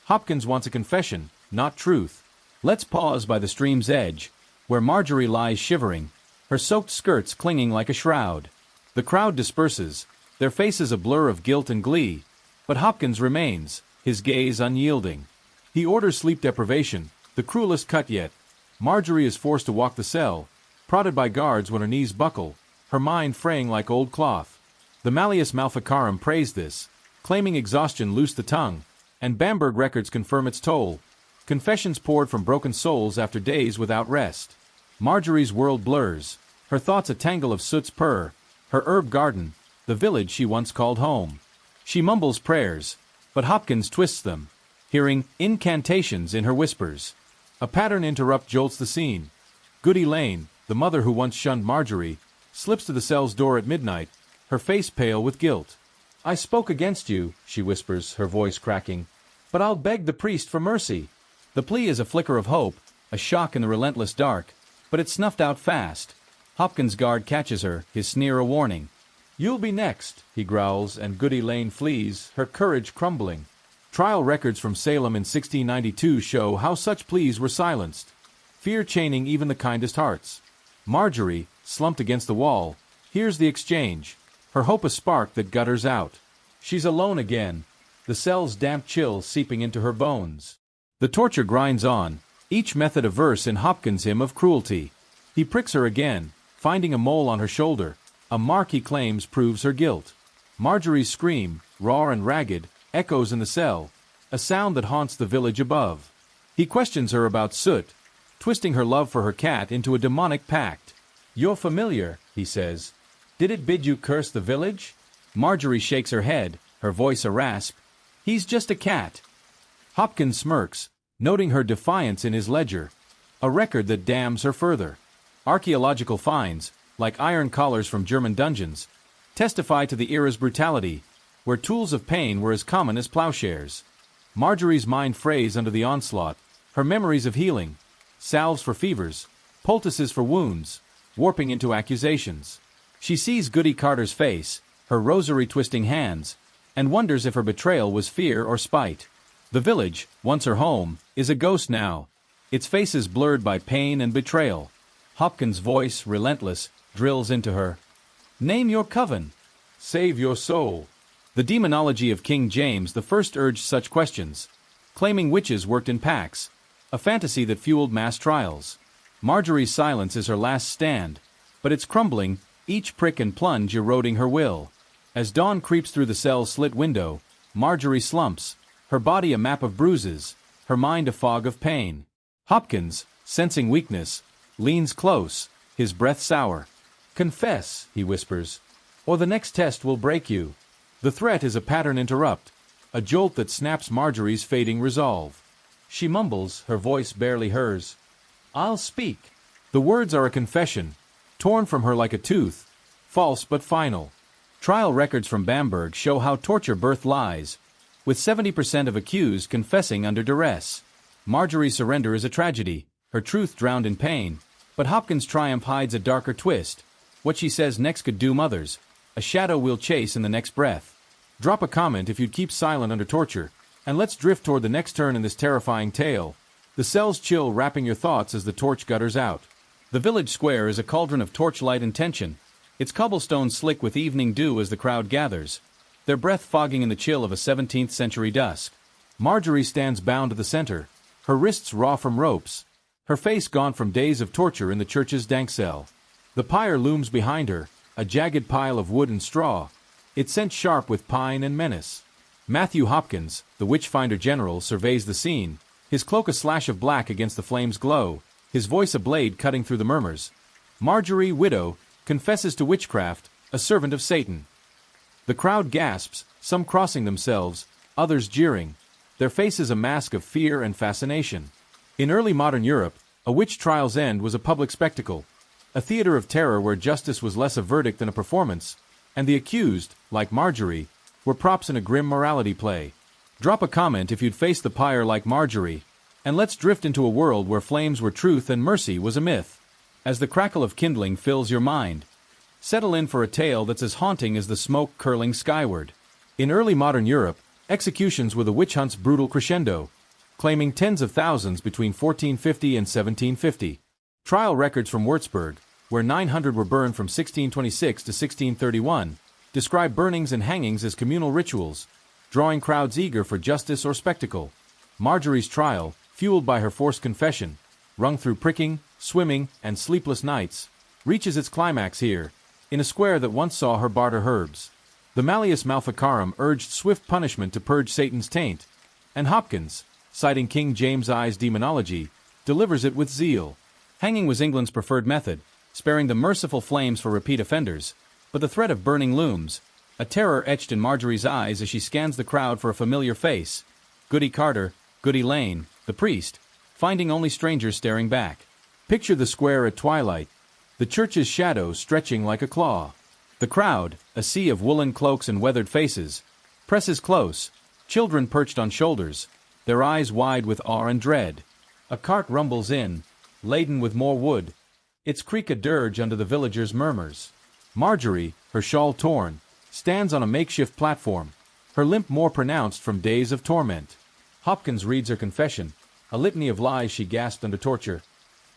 Hopkins wants a confession, not truth. Let's pause by the stream's edge, where Marjorie lies shivering, her soaked skirts clinging like a shroud. The crowd disperses, their faces a blur of guilt and glee, but Hopkins remains, his gaze unyielding. He orders sleep deprivation, the cruelest cut yet. Marjorie is forced to walk the cell, prodded by guards when her knees buckle, her mind fraying like old cloth. The Malleus Maleficarum praised this, claiming exhaustion loosed the tongue, and Bamberg records confirm its toll. Confessions poured from broken souls after days without rest. Marjorie's world blurs, her thoughts a tangle of soot's purr, her herb garden, the village she once called home. She mumbles prayers, but Hopkins twists them, hearing incantations in her whispers. A pattern interrupt jolts the scene. Goody Lane, the mother who once shunned Marjorie, slips to the cell's door at midnight, her face pale with guilt. "I spoke against you," she whispers, her voice cracking, "but I'll beg the priest for mercy." The plea is a flicker of hope, a shock in the relentless dark, but it's snuffed out fast. Hopkins' guard catches her, his sneer a warning. "You'll be next," he growls, and Goody Lane flees, her courage crumbling. Trial records from Salem in 1692 show how such pleas were silenced, fear chaining even the kindest hearts. Marjorie, slumped against the wall, hears the exchange, her hope a spark that gutters out. She's alone again, the cell's damp chill seeping into her bones. The torture grinds on, each method a verse in Hopkins' hymn of cruelty. He pricks her again, finding a mole on her shoulder, a mark he claims proves her guilt. Marjorie's scream, raw and ragged, echoes in the cell, a sound that haunts the village above. He questions her about soot, twisting her love for her cat into a demonic pact. "You're familiar," he says. "Did it bid you curse the village?" Marjorie shakes her head, her voice a rasp. "He's just a cat." Hopkins smirks, noting her defiance in his ledger, a record that damns her further. Archaeological finds, like iron collars from German dungeons, testify to the era's brutality, where tools of pain were as common as plowshares. Marjorie's mind frays under the onslaught, her memories of healing, salves for fevers, poultices for wounds, warping into accusations. She sees Goody Carter's face, her rosary-twisting hands, and wonders if her betrayal was fear or spite. The village, once her home, is a ghost now, its faces blurred by pain and betrayal. Hopkins' voice, relentless, drills into her. Name your coven. Save your soul. The demonology of King James I urged such questions, claiming witches worked in packs, a fantasy that fueled mass trials. Marjorie's silence is her last stand, but it's crumbling, each prick and plunge eroding her will. As dawn creeps through the cell's slit window, Marjorie slumps, her body a map of bruises, her mind a fog of pain. Hopkins, sensing weakness, leans close, his breath sour. Confess, he whispers, or the next test will break you. The threat is a pattern interrupt, a jolt that snaps Marjorie's fading resolve. She mumbles, her voice barely hers. I'll speak. The words are a confession, torn from her like a tooth, false but final. Trial records from Bamberg show how torture birthed lies, with 70% of accused confessing under duress. Marjorie's surrender is a tragedy, her truth drowned in pain, but Hopkins' triumph hides a darker twist. What she says next could doom others, a shadow we'll chase in the next breath. Drop a comment if you'd keep silent under torture, and let's drift toward the next turn in this terrifying tale. The cells chill, wrapping your thoughts as the torch gutters out. The village square is a cauldron of torchlight and tension, its cobblestones slick with evening dew as the crowd gathers, their breath fogging in the chill of a 17th-century dusk. Marjorie stands bound to the center, her wrists raw from ropes, her face gaunt from days of torture in the church's dank cell. The pyre looms behind her, a jagged pile of wood and straw, its scent sharp with pine and menace. Matthew Hopkins, the Witchfinder General, surveys the scene, his cloak a slash of black against the flame's glow, his voice a blade cutting through the murmurs. Marjorie, widow, confesses to witchcraft, a servant of Satan. The crowd gasps, some crossing themselves, others jeering, their faces a mask of fear and fascination. In early modern Europe, a witch trial's end was a public spectacle, a theater of terror where justice was less a verdict than a performance, and the accused, like Marjorie, were props in a grim morality play. Drop a comment if you'd face the pyre like Marjorie, and let's drift into a world where flames were truth and mercy was a myth. As the crackle of kindling fills your mind, settle in for a tale that's as haunting as the smoke curling skyward. In early modern Europe, executions were the witch hunt's brutal crescendo, claiming tens of thousands between 1450 and 1750. Trial records from Würzburg, where 900 were burned from 1626 to 1631, describe burnings and hangings as communal rituals, drawing crowds eager for justice or spectacle. Marjorie's trial, fueled by her forced confession, wrung through pricking, swimming, and sleepless nights, reaches its climax here, in a square that once saw her barter herbs. The Malleus Maleficarum urged swift punishment to purge Satan's taint, and Hopkins, citing King James I's demonology, delivers it with zeal. Hanging was England's preferred method, sparing the merciful flames for repeat offenders, but the threat of burning looms, a terror etched in Marjorie's eyes as she scans the crowd for a familiar face. Goody Carter, Goody Lane, the priest, finding only strangers staring back. Picture the square at twilight, the church's shadow stretching like a claw. The crowd, a sea of woolen cloaks and weathered faces, presses close, children perched on shoulders, their eyes wide with awe and dread. A cart rumbles in, laden with more wood, its creak a dirge under the villagers' murmurs. Marjorie, her shawl torn, stands on a makeshift platform, her limp more pronounced from days of torment. Hopkins reads her confession, a litany of lies she gasped under torture.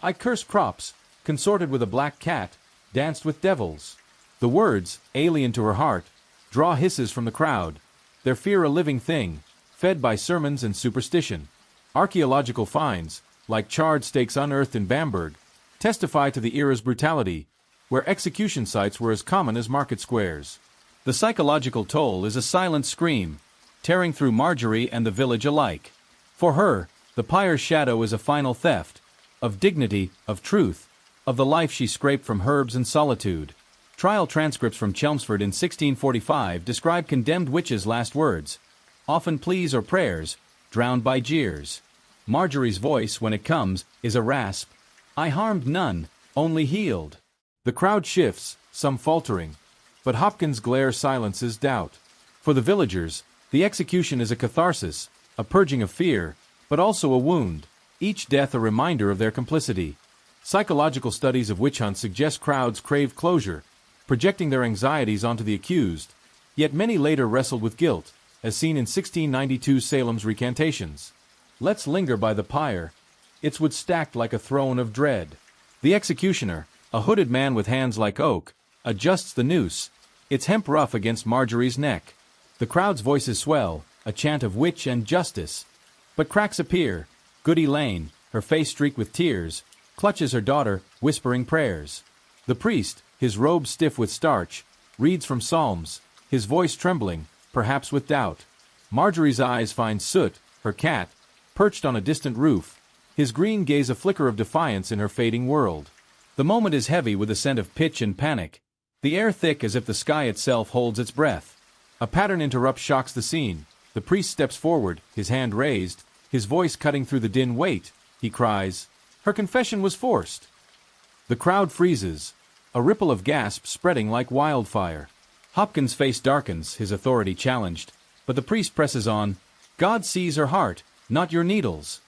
I cursed crops, consorted with a black cat, danced with devils. The words, alien to her heart, draw hisses from the crowd, their fear a living thing, fed by sermons and superstition. Archaeological finds, like charred stakes unearthed in Bamberg, testify to the era's brutality, where execution sites were as common as market squares. The psychological toll is a silent scream, tearing through Marjorie and the village alike. For her, the pyre's shadow is a final theft, of dignity, of truth, of the life she scraped from herbs and solitude. Trial transcripts from Chelmsford in 1645 describe condemned witches' last words, often pleas or prayers, drowned by jeers. Marjorie's voice, when it comes, is a rasp. I harmed none, only healed. The crowd shifts, some faltering, but Hopkins' glare silences doubt. For the villagers, the execution is a catharsis, a purging of fear, but also a wound, each death a reminder of their complicity. Psychological studies of witch hunts suggest crowds crave closure, projecting their anxieties onto the accused, yet many later wrestled with guilt, as seen in 1692 Salem's recantations. Let's linger by the pyre. Its wood stacked like a throne of dread. The executioner, a hooded man with hands like oak, adjusts the noose, its hemp rough against Marjorie's neck. The crowd's voices swell, a chant of witch and justice. But cracks appear. Goody Lane, her face streaked with tears, clutches her daughter, whispering prayers. The priest, his robe stiff with starch, reads from Psalms, his voice trembling, perhaps with doubt. Marjorie's eyes find Soot, her cat, perched on a distant roof, his green gaze a flicker of defiance in her fading world. The moment is heavy with a scent of pitch and panic, the air thick as if the sky itself holds its breath. A pattern interrupt shocks the scene. The priest steps forward, his hand raised, his voice cutting through the din. Wait, he cries. Her confession was forced. The crowd freezes, a ripple of gasps spreading like wildfire. Hopkins' face darkens, his authority challenged, but the priest presses on. God sees her heart, not your needles.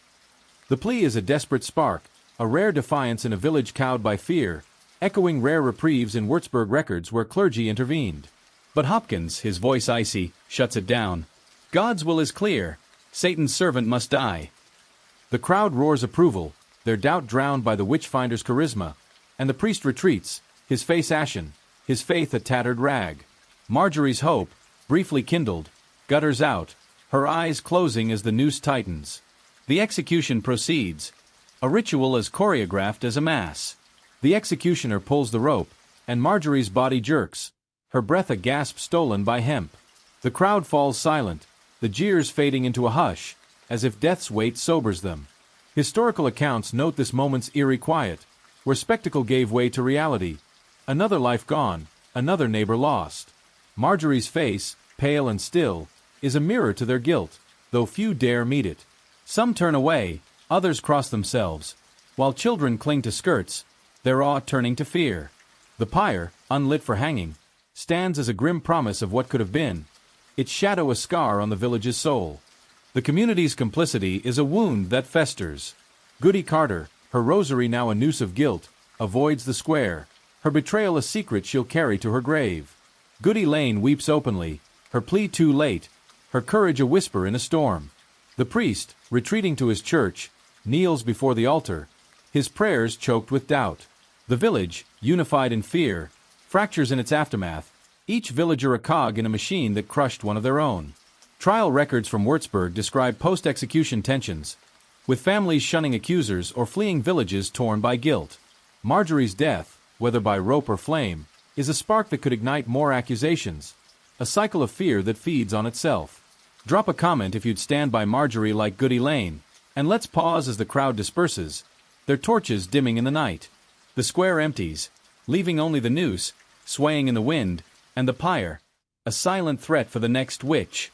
The plea is a desperate spark, a rare defiance in a village cowed by fear, echoing rare reprieves in Würzburg records where clergy intervened. But Hopkins, his voice icy, shuts it down. God's will is clear. Satan's servant must die. The crowd roars approval, their doubt drowned by the witch-finder's charisma, and the priest retreats, his face ashen, his faith a tattered rag. Marjorie's hope, briefly kindled, gutters out, her eyes closing as the noose tightens. The execution proceeds, a ritual as choreographed as a mass. The executioner pulls the rope, and Marjorie's body jerks, her breath a gasp stolen by hemp. The crowd falls silent, the jeers fading into a hush, as if death's weight sobers them. Historical accounts note this moment's eerie quiet, where spectacle gave way to reality. Another life gone, another neighbor lost. Marjorie's face, pale and still, is a mirror to their guilt, though few dare meet it. Some turn away, others cross themselves, while children cling to skirts, their awe turning to fear. The pyre, unlit for hanging, stands as a grim promise of what could have been, its shadow a scar on the village's soul. The community's complicity is a wound that festers. Goody Carter, her rosary now a noose of guilt, avoids the square, her betrayal a secret she'll carry to her grave. Goody Lane weeps openly, her plea too late, her courage a whisper in a storm. The priest, retreating to his church, kneels before the altar, his prayers choked with doubt. The village, unified in fear, fractures in its aftermath, each villager a cog in a machine that crushed one of their own. Trial records from Würzburg describe post-execution tensions, with families shunning accusers or fleeing villages torn by guilt. Marjorie's death, whether by rope or flame, is a spark that could ignite more accusations, a cycle of fear that feeds on itself. Drop a comment if you'd stand by Marjorie like Goody Lane, and let's pause as the crowd disperses, their torches dimming in the night. The square empties, leaving only the noose, swaying in the wind, and the pyre, a silent threat for the next witch.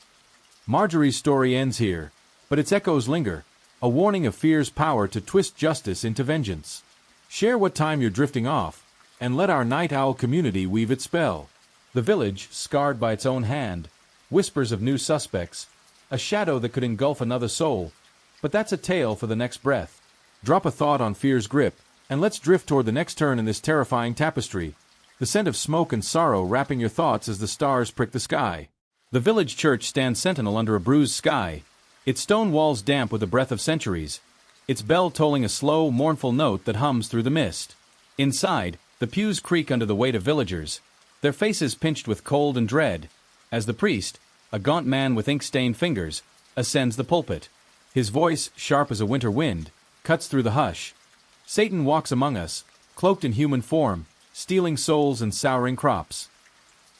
Marjorie's story ends here, but its echoes linger, a warning of fear's power to twist justice into vengeance. Share what time you're drifting off, and let our night owl community weave its spell. The village, scarred by its own hand, whispers of new suspects, a shadow that could engulf another soul, but that's a tale for the next breath. Drop a thought on fear's grip, and let's drift toward the next turn in this terrifying tapestry, the scent of smoke and sorrow wrapping your thoughts as the stars prick the sky. The village church stands sentinel under a bruised sky, its stone walls damp with the breath of centuries, its bell tolling a slow, mournful note that hums through the mist. Inside, the pews creak under the weight of villagers, their faces pinched with cold and dread, as the priest, a gaunt man with ink-stained fingers, ascends the pulpit. His voice, sharp as a winter wind, cuts through the hush. Satan walks among us, cloaked in human form, stealing souls and souring crops.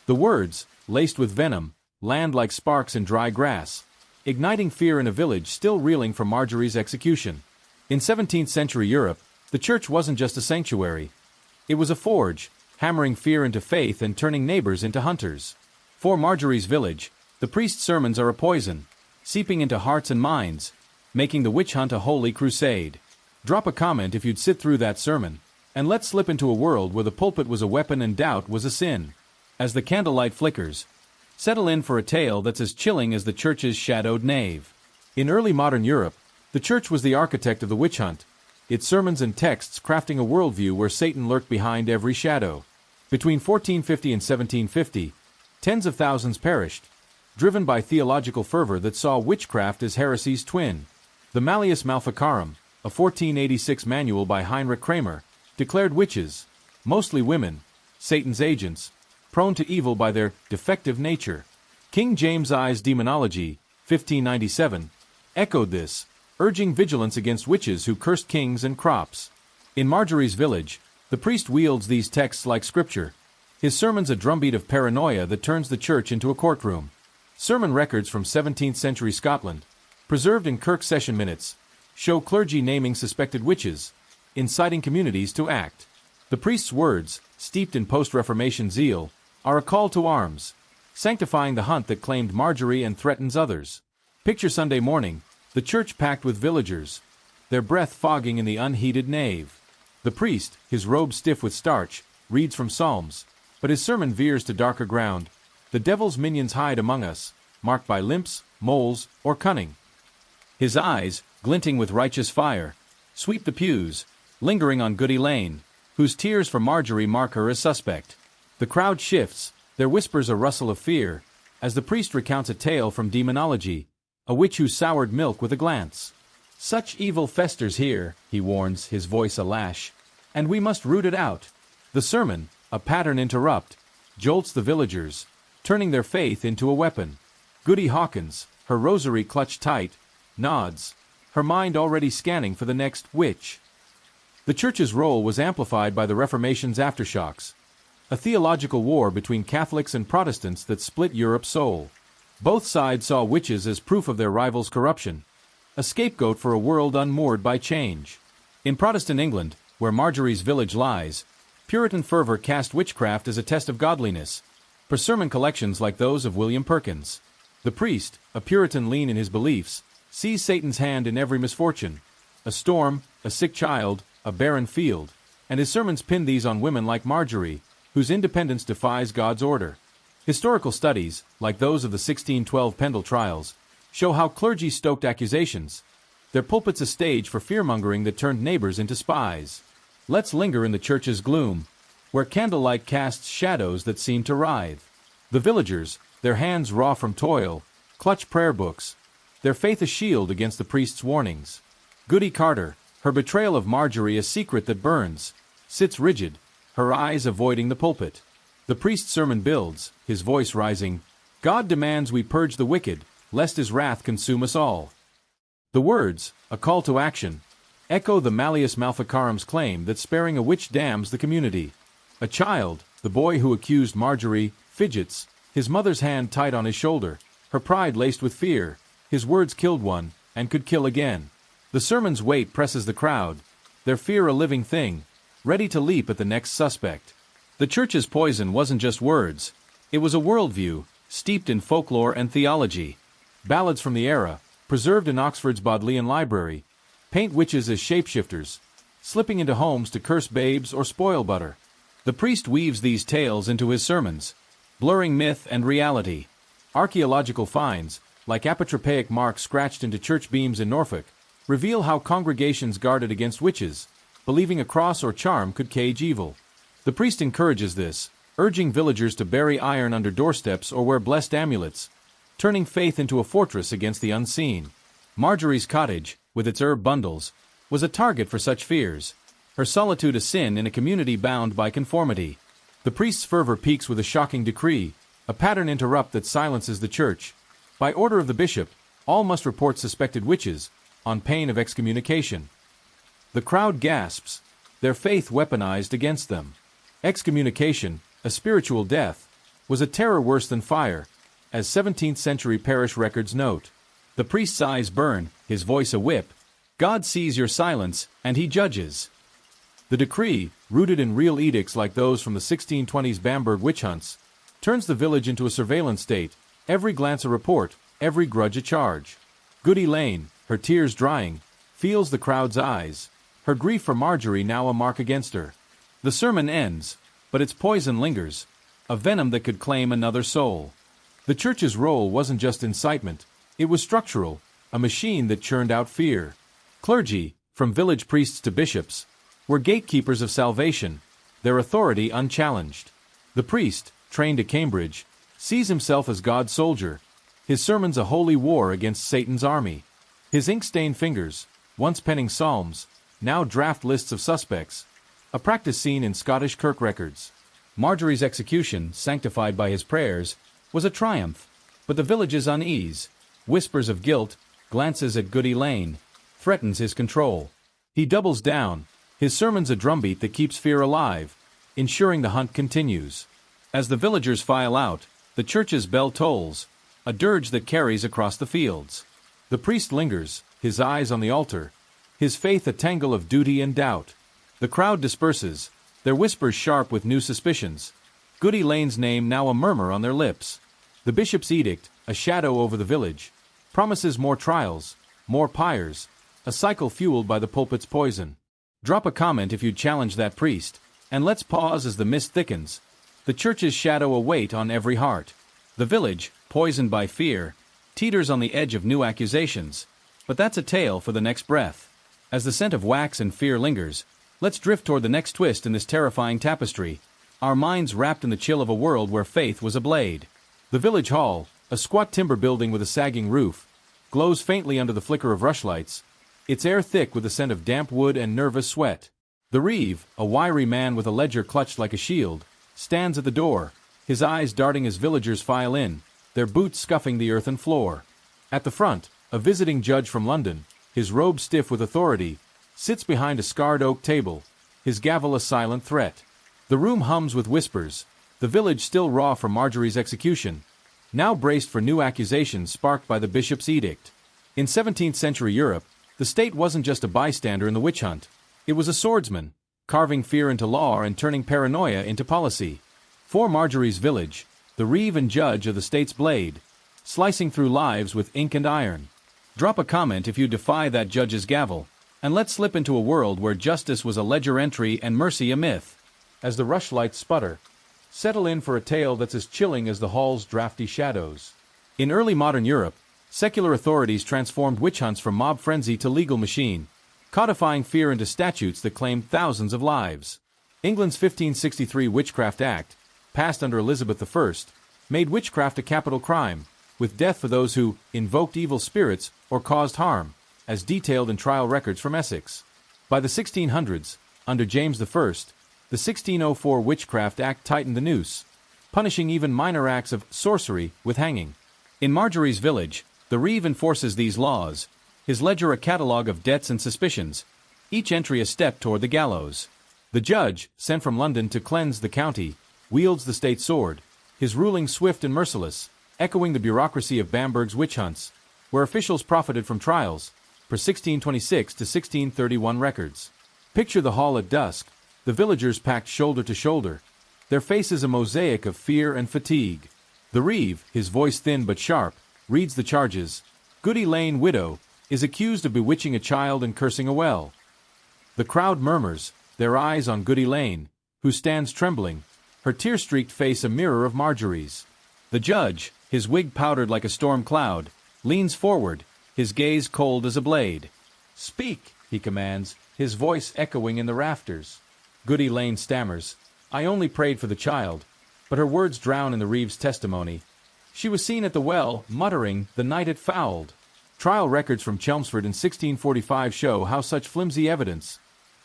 The words, laced with venom, land like sparks in dry grass, igniting fear in a village still reeling from Marjorie's execution. In 17th century Europe, the church wasn't just a sanctuary. It was a forge, hammering fear into faith and turning neighbors into hunters. For Marjorie's village, the priest's sermons are a poison, seeping into hearts and minds, making the witch hunt a holy crusade. Drop a comment if you'd sit through that sermon, and let's slip into a world where the pulpit was a weapon and doubt was a sin. As the candlelight flickers, settle in for a tale that's as chilling as the church's shadowed nave. In early modern Europe, the The church was the architect of the witch hunt, its sermons and texts crafting a worldview where Satan lurked behind every shadow. Between 1450 and 1750, tens of thousands perished, driven by theological fervor that saw witchcraft as heresy's twin. The Malleus Maleficarum, a 1486 manual by Heinrich Kramer, declared witches, mostly women, Satan's agents, prone to evil by their defective nature. King James I's Demonology, 1597, echoed this, urging vigilance against witches who cursed kings and crops. In Marjorie's Village, the priest wields these texts like scripture, his sermons a drumbeat of paranoia that turns the church into a courtroom. Sermon records from 17th century Scotland, preserved in Kirk session minutes, show clergy naming suspected witches, inciting communities to act. The priest's words, steeped in post-Reformation zeal, are a call to arms, sanctifying the hunt that claimed Marjorie and threatens others. Picture Sunday morning, the church packed with villagers, their breath fogging in the unheated nave. The priest, his robe stiff with starch, reads from Psalms, but his sermon veers to darker ground. The devil's minions hide among us, marked by limps, moles, or cunning. His eyes, glinting with righteous fire, sweep the pews, lingering on Goody Lane, whose tears for Marjorie mark her as suspect. The crowd shifts, their whispers a rustle of fear, as the priest recounts a tale from Demonology, a witch who soured milk with a glance. Such evil festers here, he warns, his voice a lash, and we must root it out. The sermon, a pattern interrupt, jolts the villagers, turning their faith into a weapon. Goody Hawkins, her rosary clutched tight, nods, her mind already scanning for the next witch. The church's role was amplified by the Reformation's aftershocks, a theological war between Catholics and Protestants that split Europe's soul. Both sides saw witches as proof of their rivals' corruption, a scapegoat for a world unmoored by change. In Protestant England, where Marjorie's Village lies, Puritan fervor cast witchcraft as a test of godliness, for sermon collections like those of William Perkins. The priest, a Puritan lean in his beliefs, sees Satan's hand in every misfortune, a storm, a sick child, a barren field, and his sermons pin these on women like Marjorie, whose independence defies God's order. Historical studies, like those of the 1612 Pendle trials, show how clergy stoked accusations, their pulpits a stage for fear-mongering that turned neighbors into spies. Let's linger in the church's gloom, where candlelight casts shadows that seem to writhe. The villagers, their hands raw from toil, clutch prayer books, their faith a shield against the priest's warnings. Goody Carter, her betrayal of Marjorie a secret that burns, sits rigid, her eyes avoiding the pulpit. The priest's sermon builds, his voice rising, God demands we purge the wicked, lest his wrath consume us all. The words, a call to action, echo the Malleus Maleficarum's claim that sparing a witch damns the community. A child, the boy who accused Marjorie, fidgets, his mother's hand tight on his shoulder, her pride laced with fear. His words killed one, and could kill again. The sermon's weight presses the crowd, their fear a living thing, ready to leap at the next suspect. The church's poison wasn't just words, it was a worldview, steeped in folklore and theology. Ballads from the era, preserved in Oxford's Bodleian Library, paint witches as shapeshifters, slipping into homes to curse babes or spoil butter. The priest weaves these tales into his sermons, blurring myth and reality. Archaeological finds, like apotropaic marks scratched into church beams in Norfolk, reveal how congregations guarded against witches, believing a cross or charm could cage evil. The priest encourages this, urging villagers to bury iron under doorsteps or wear blessed amulets, turning faith into a fortress against the unseen. Marjorie's cottage, with its herb bundles, was a target for such fears, her solitude a sin in a community bound by conformity. The priest's fervor peaks with a shocking decree, a pattern interrupt that silences the church. By order of the bishop, all must report suspected witches, on pain of excommunication. The crowd gasps, their faith weaponized against them. Excommunication, a spiritual death, was a terror worse than fire, as 17th century parish records note. The priest's eyes burn, his voice a whip. God sees your silence, and he judges. The decree, rooted in real edicts like those from the 1620s Bamberg witch hunts, turns the village into a surveillance state, every glance a report, every grudge a charge. Goody Lane, her tears drying, feels the crowd's eyes, her grief for Marjorie now a mark against her. The sermon ends, but its poison lingers, a venom that could claim another soul. The church's role wasn't just incitement, it was structural, a machine that churned out fear. Clergy, from village priests to bishops, were gatekeepers of salvation, their authority unchallenged. The priest, trained at Cambridge, sees himself as God's soldier, his sermons a holy war against Satan's army. His ink-stained fingers, once penning psalms, now draft lists of suspects, a practice seen in Scottish kirk records. Marjorie's execution, sanctified by his prayers, was a triumph, but the village's unease, whispers of guilt, glances at Goody Lane, threatens his control. He doubles down, his sermons a drumbeat that keeps fear alive, ensuring the hunt continues. As the villagers file out, the church's bell tolls, a dirge that carries across the fields. The priest lingers, his eyes on the altar, his faith a tangle of duty and doubt. The crowd disperses, their whispers sharp with new suspicions. Goody Lane's name now a murmur on their lips. The bishop's edict, a shadow over the village, promises more trials, more pyres, a cycle fueled by the pulpit's poison. Drop a comment if you'd challenge that priest, and let's pause as the mist thickens. The church's shadow a weight on every heart. The village, poisoned by fear, teeters on the edge of new accusations. But that's a tale for the next breath. As the scent of wax and fear lingers, let's drift toward the next twist in this terrifying tapestry, our minds wrapped in the chill of a world where faith was a blade. The village hall, a squat timber building with a sagging roof, glows faintly under the flicker of rushlights, its air thick with the scent of damp wood and nervous sweat. The reeve, a wiry man with a ledger clutched like a shield, stands at the door, his eyes darting as villagers file in, their boots scuffing the earthen floor. At the front, a visiting judge from London, his robe stiff with authority, sits behind a scarred oak table, his gavel a silent threat. The room hums with whispers, the village still raw from Marjorie's execution, now braced for new accusations sparked by the bishop's edict. In 17th century Europe, the state wasn't just a bystander in the witch hunt. It was a swordsman, carving fear into law and turning paranoia into policy. For Marjorie's village, the reeve and judge are the state's blade, slicing through lives with ink and iron. Drop a comment if you defy that judge's gavel, and let's slip into a world where justice was a ledger entry and mercy a myth. As the rushlights sputter, settle in for a tale that's as chilling as the hall's drafty shadows. In early modern Europe, secular authorities transformed witch hunts from mob frenzy to legal machine, codifying fear into statutes that claimed thousands of lives. England's 1563 Witchcraft Act, passed under Elizabeth I, made witchcraft a capital crime, with death for those who invoked evil spirits or caused harm, as detailed in trial records from Essex. By the 1600s, under James I, the 1604 Witchcraft Act tightened the noose, punishing even minor acts of sorcery with hanging. In Marjorie's village, the reeve enforces these laws, his ledger a catalogue of debts and suspicions, each entry a step toward the gallows. The judge, sent from London to cleanse the county, wields the state sword, his ruling swift and merciless, echoing the bureaucracy of Bamberg's witch hunts, where officials profited from trials, per 1626 to 1631 records. Picture the hall at dusk, the villagers packed shoulder to shoulder, their faces a mosaic of fear and fatigue. The reeve, his voice thin but sharp, reads the charges. Goody Lane, widow, is accused of bewitching a child and cursing a well. The crowd murmurs, their eyes on Goody Lane, who stands trembling, her tear-streaked face a mirror of Marjorie's. The judge, his wig powdered like a storm cloud, leans forward, his gaze cold as a blade. "Speak," he commands, his voice echoing in the rafters. Goody Lane stammers, "I only prayed for the child," but her words drown in the reeve's testimony. She was seen at the well, muttering, "The night it fouled." Trial records from Chelmsford in 1645 show how such flimsy evidence,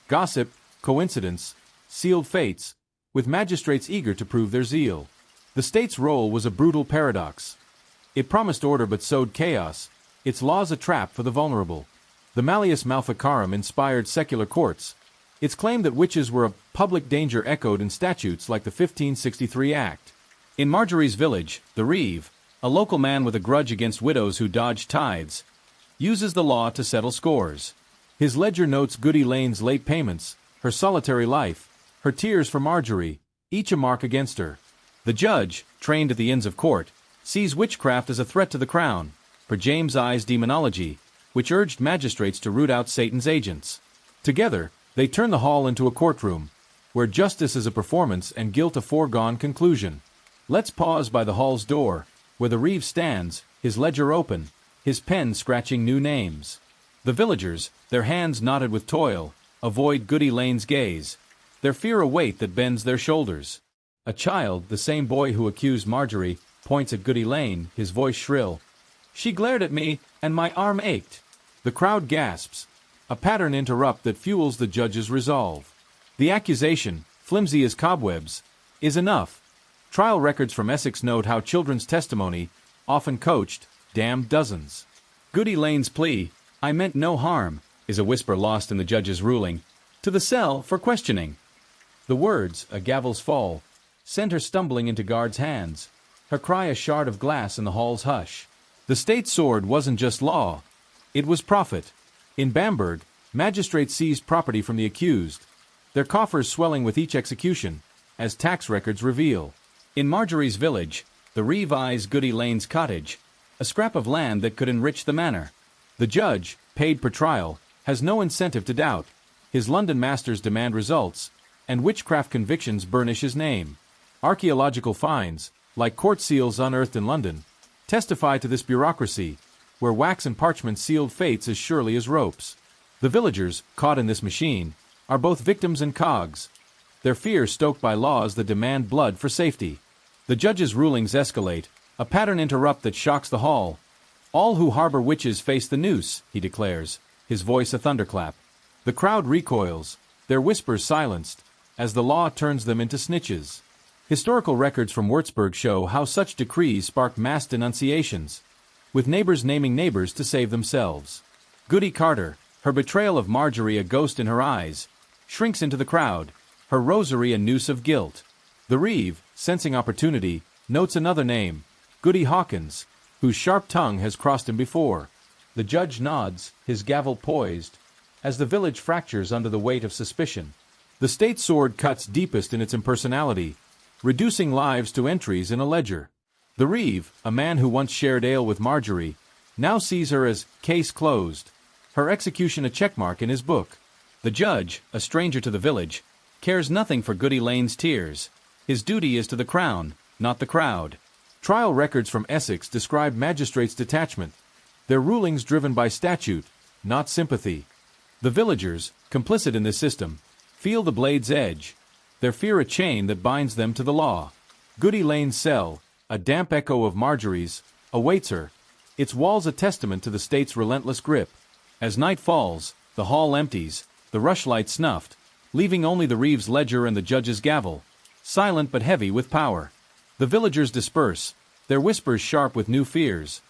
gossip, coincidence, sealed fates, with magistrates eager to prove their zeal. The state's role was a brutal paradox. It promised order but sowed chaos, its laws a trap for the vulnerable. The Malleus Maleficarum inspired secular courts. Its claim that witches were a public danger echoed in statutes like the 1563 Act. In Marjorie's village, the reeve, a local man with a grudge against widows who dodged tithes, uses the law to settle scores. His ledger notes Goody Lane's late payments, her solitary life, her tears for Marjorie, each a mark against her. The judge, trained at the Inns of Court, sees witchcraft as a threat to the crown, per James I's demonology, which urged magistrates to root out Satan's agents. Together, they turn the hall into a courtroom, where justice is a performance and guilt a foregone conclusion. Let's pause by the hall's door, where the reeve stands, his ledger open, his pen scratching new names. The villagers, their hands knotted with toil, avoid Goody Lane's gaze. Their fear a weight that bends their shoulders. A child, the same boy who accused Marjorie, points at Goody Lane, his voice shrill. She glared at me, and my arm ached. The crowd gasps. A pattern interrupt that fuels the judge's resolve. The accusation, flimsy as cobwebs, is enough. Trial records from Essex note how children's testimony, often coached, damned dozens. Goody Lane's plea, "I meant no harm," is a whisper lost in the judge's ruling. To the cell for questioning. The words, a gavel's fall, send her stumbling into guards' hands. Her cry a shard of glass in the hall's hush. The state sword wasn't just law. It was profit. In Bamberg, magistrates seized property from the accused, their coffers swelling with each execution, as tax records reveal. In Marjorie's village, the Reeve eyes Goody Lane's cottage, a scrap of land that could enrich the manor. The judge, paid per trial, has no incentive to doubt. His London masters demand results, and witchcraft convictions burnish his name. Archaeological finds, like court seals unearthed in London, testify to this bureaucracy, where wax and parchment sealed fates as surely as ropes. The villagers, caught in this machine, are both victims and cogs, their fear stoked by laws that demand blood for safety. The judge's rulings escalate, a pattern interrupt that shocks the hall. All who harbor witches face the noose, he declares, his voice a thunderclap. The crowd recoils, their whispers silenced, as the law turns them into snitches. Historical records from Würzburg show how such decrees sparked mass denunciations, with neighbors naming neighbors to save themselves. Goody Carter, her betrayal of Marjorie a ghost in her eyes, shrinks into the crowd, her rosary a noose of guilt. The Reeve, sensing opportunity, notes another name, Goody Hawkins, whose sharp tongue has crossed him before. The judge nods, his gavel poised, as the village fractures under the weight of suspicion. The state sword cuts deepest in its impersonality, reducing lives to entries in a ledger. The Reeve, a man who once shared ale with Marjorie, now sees her as case closed, her execution a checkmark in his book. The judge, a stranger to the village, cares nothing for Goody Lane's tears. His duty is to the crown, not the crowd. Trial records from Essex describe magistrates' detachment, their rulings driven by statute, not sympathy. The villagers, complicit in this system, feel the blade's edge, their fear a chain that binds them to the law. Goody Lane's cell, a damp echo of Marjorie's, awaits her, its walls a testament to the state's relentless grip. As night falls, the hall empties, the rushlight snuffed, leaving only the Reeve's ledger and the judge's gavel, silent but heavy with power. The villagers disperse, their whispers sharp with new fears.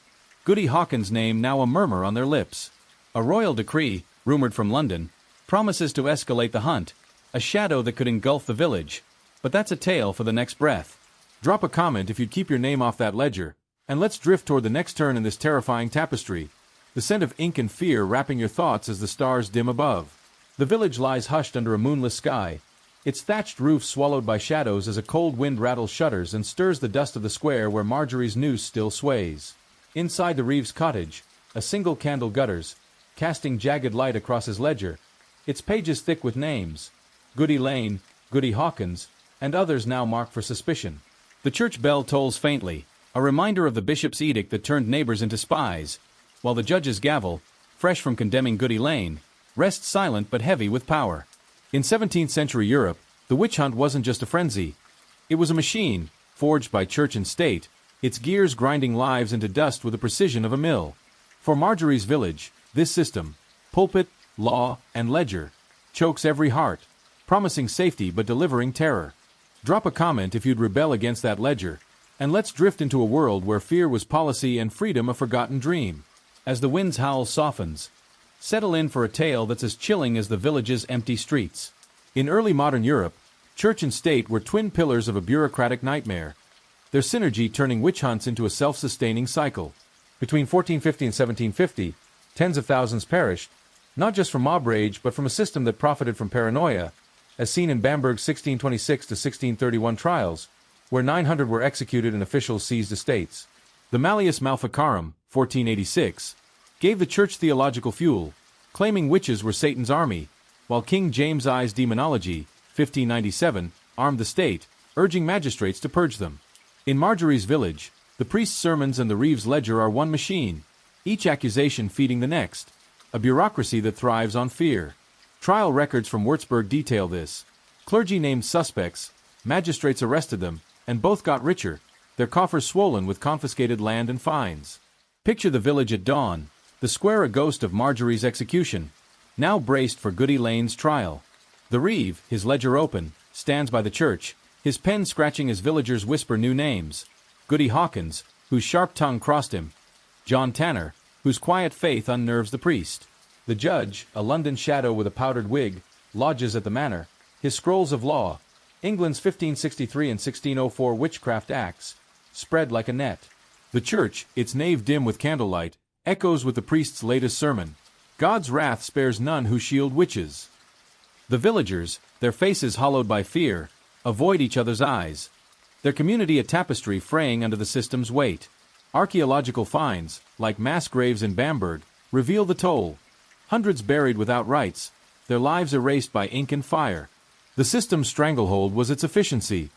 Goody Hawkins' name now a murmur on their lips. A royal decree, rumored from London, promises to escalate the hunt, a shadow that could engulf the village. But that's a tale for the next breath. Drop a comment if you'd keep your name off that ledger, and let's drift toward the next turn in this terrifying tapestry, the scent of ink and fear wrapping your thoughts as the stars dim above. The village lies hushed under a moonless sky, its thatched roof swallowed by shadows as a cold wind rattles shutters and stirs the dust of the square where Marjorie's noose still sways. Inside the Reeve's cottage, a single candle gutters, casting jagged light across his ledger, its pages thick with names, Goody Lane, Goody Hawkins, and others now marked for suspicion. The church bell tolls faintly, a reminder of the bishop's edict that turned neighbors into spies, while the judge's gavel, fresh from condemning Goody Lane, rests silent but heavy with power. In 17th century Europe, the witch hunt wasn't just a frenzy. It was a machine, forged by church and state, its gears grinding lives into dust with the precision of a mill. For Marjorie's village, this system, pulpit, law, and ledger, chokes every heart, promising safety but delivering terror. Drop a comment if you'd rebel against that ledger, and let's drift into a world where fear was policy and freedom a forgotten dream. As the wind's howl softens, settle in for a tale that's as chilling as the village's empty streets. In early modern Europe, church and state were twin pillars of a bureaucratic nightmare, their synergy turning witch hunts into a self-sustaining cycle. Between 1450 and 1750, tens of thousands perished, not just from mob rage but from a system that profited from paranoia, as seen in Bamberg's 1626 to 1631 trials, where 900 were executed and officials seized estates. The Malleus Maleficarum, 1486, gave the church theological fuel, claiming witches were Satan's army, while King James I's demonology, 1597, armed the state, urging magistrates to purge them. In Marjorie's village, the priest's sermons and the Reeve's ledger are one machine, each accusation feeding the next. a bureaucracy that thrives on fear. Trial records from Würzburg detail this. Clergy named suspects, magistrates arrested them, and both got richer, their coffers swollen with confiscated land and fines. Picture the village at dawn, the square a ghost of Marjorie's execution, now braced for Goody Lane's trial. The Reeve, his ledger open, stands by the church, his pen scratching as villagers whisper new names. Goody Hawkins, whose sharp tongue crossed him. John Tanner, whose quiet faith unnerves the priest. The judge, a London shadow with a powdered wig, lodges at the manor, his scrolls of law, England's 1563 and 1604 Witchcraft Acts, spread like a net. The church, its nave dim with candlelight, echoes with the priest's latest sermon. God's wrath spares none who shield witches. The villagers, their faces hollowed by fear, avoid each other's eyes. Their community a tapestry fraying under the system's weight. Archaeological finds, like mass graves in Bamberg, reveal the toll. Hundreds buried without rites, their lives erased by ink and fire. The system's stranglehold was its efficiency,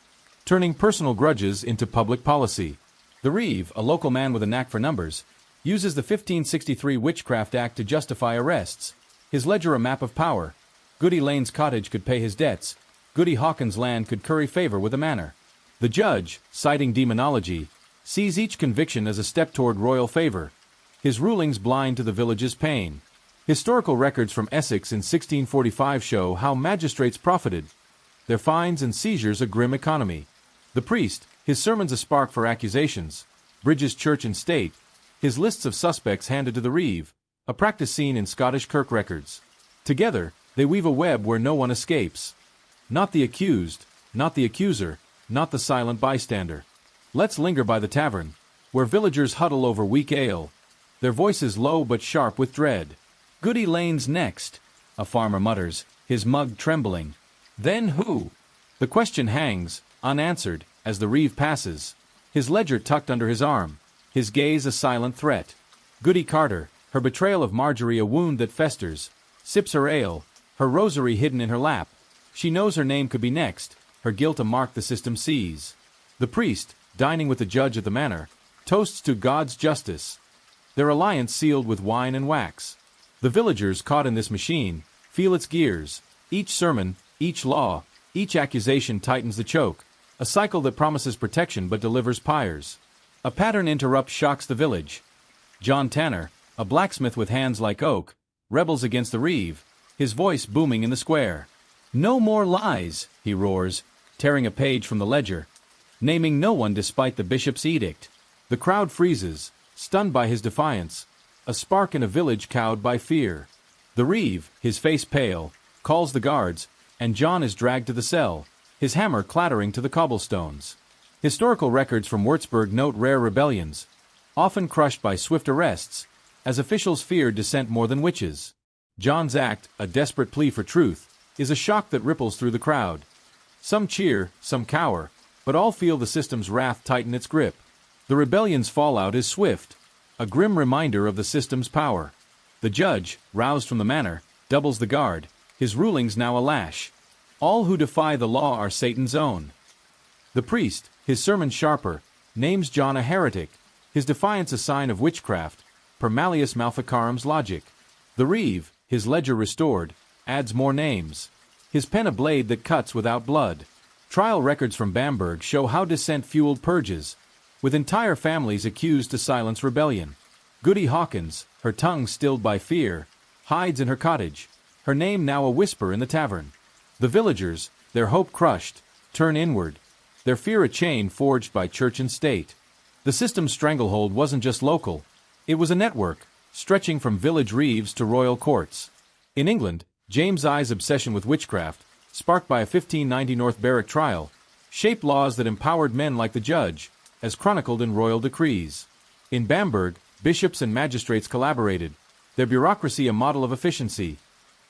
turning personal grudges into public policy. The Reeve, a local man with a knack for numbers, uses the 1563 Witchcraft Act to justify arrests. His ledger a map of power. Goody Lane's cottage could pay his debts. Goody Hawkins' land could curry favor with the manor. The judge, citing demonology, sees each conviction as a step toward royal favor. His rulings blind to the village's pain. Historical records from Essex in 1645 show how magistrates profited. Their fines and seizures a grim economy. The priest, his sermons a spark for accusations. Bridges church and state. His lists of suspects handed to the Reeve, a practice seen in Scottish kirk records. Together, they weave a web where no one escapes. Not the accused, not the accuser, not the silent bystander. Let's linger by the tavern, where villagers huddle over weak ale, their voices low but sharp with dread. Goody Lane's next, a farmer mutters, his mug trembling. Then who? The question hangs, unanswered, as the Reeve passes, his ledger tucked under his arm, his gaze a silent threat. Goody Carter, her betrayal of Marjorie a wound that festers, sips her ale, her rosary hidden in her lap. She knows her name could be next, her guilt a mark the system sees. The priest, dining with the judge at the manor, toasts to God's justice, their alliance sealed with wine and wax. The villagers caught in this machine feel its gears. Each sermon, each law, each accusation tightens the choke, a cycle that promises protection but delivers pyres. A pattern interrupt shocks the village. John Tanner, a blacksmith with hands like oak, rebels against the Reeve, his voice booming in the square. No more lies, he roars, tearing a page from the ledger, naming no one despite the bishop's edict. The crowd freezes, stunned by his defiance, a spark in a village cowed by fear. The Reeve, his face pale, calls the guards, and John is dragged to the cell, his hammer clattering to the cobblestones. Historical records from Würzburg note rare rebellions, often crushed by swift arrests, as officials feared dissent more than witches. John's act, a desperate plea for truth, is a shock that ripples through the crowd. Some cheer, some cower, but all feel the system's wrath tighten its grip. The rebellion's fallout is swift, a grim reminder of the system's power. The judge, roused from the manor, doubles the guard, his rulings now a lash. All who defy the law are Satan's own. The priest, his sermon sharper, names John a heretic, his defiance a sign of witchcraft, per Malleus Maleficarum's logic. The Reeve, his ledger restored, adds more names, his pen a blade that cuts without blood. Trial records from Bamberg show how dissent fueled purges, with entire families accused to silence rebellion. Goody Hawkins, her tongue stilled by fear, hides in her cottage, her name now a whisper in the tavern. The villagers, their hope crushed, turn inward, their fear a chain forged by church and state. The system's stranglehold wasn't just local, it was a network, stretching from village reeves to royal courts. In England, James I's obsession with witchcraft, sparked by a 1590 North Berwick trial, shaped laws that empowered men like the judge, as chronicled in royal decrees. In Bamberg, bishops and magistrates collaborated, their bureaucracy a model of efficiency.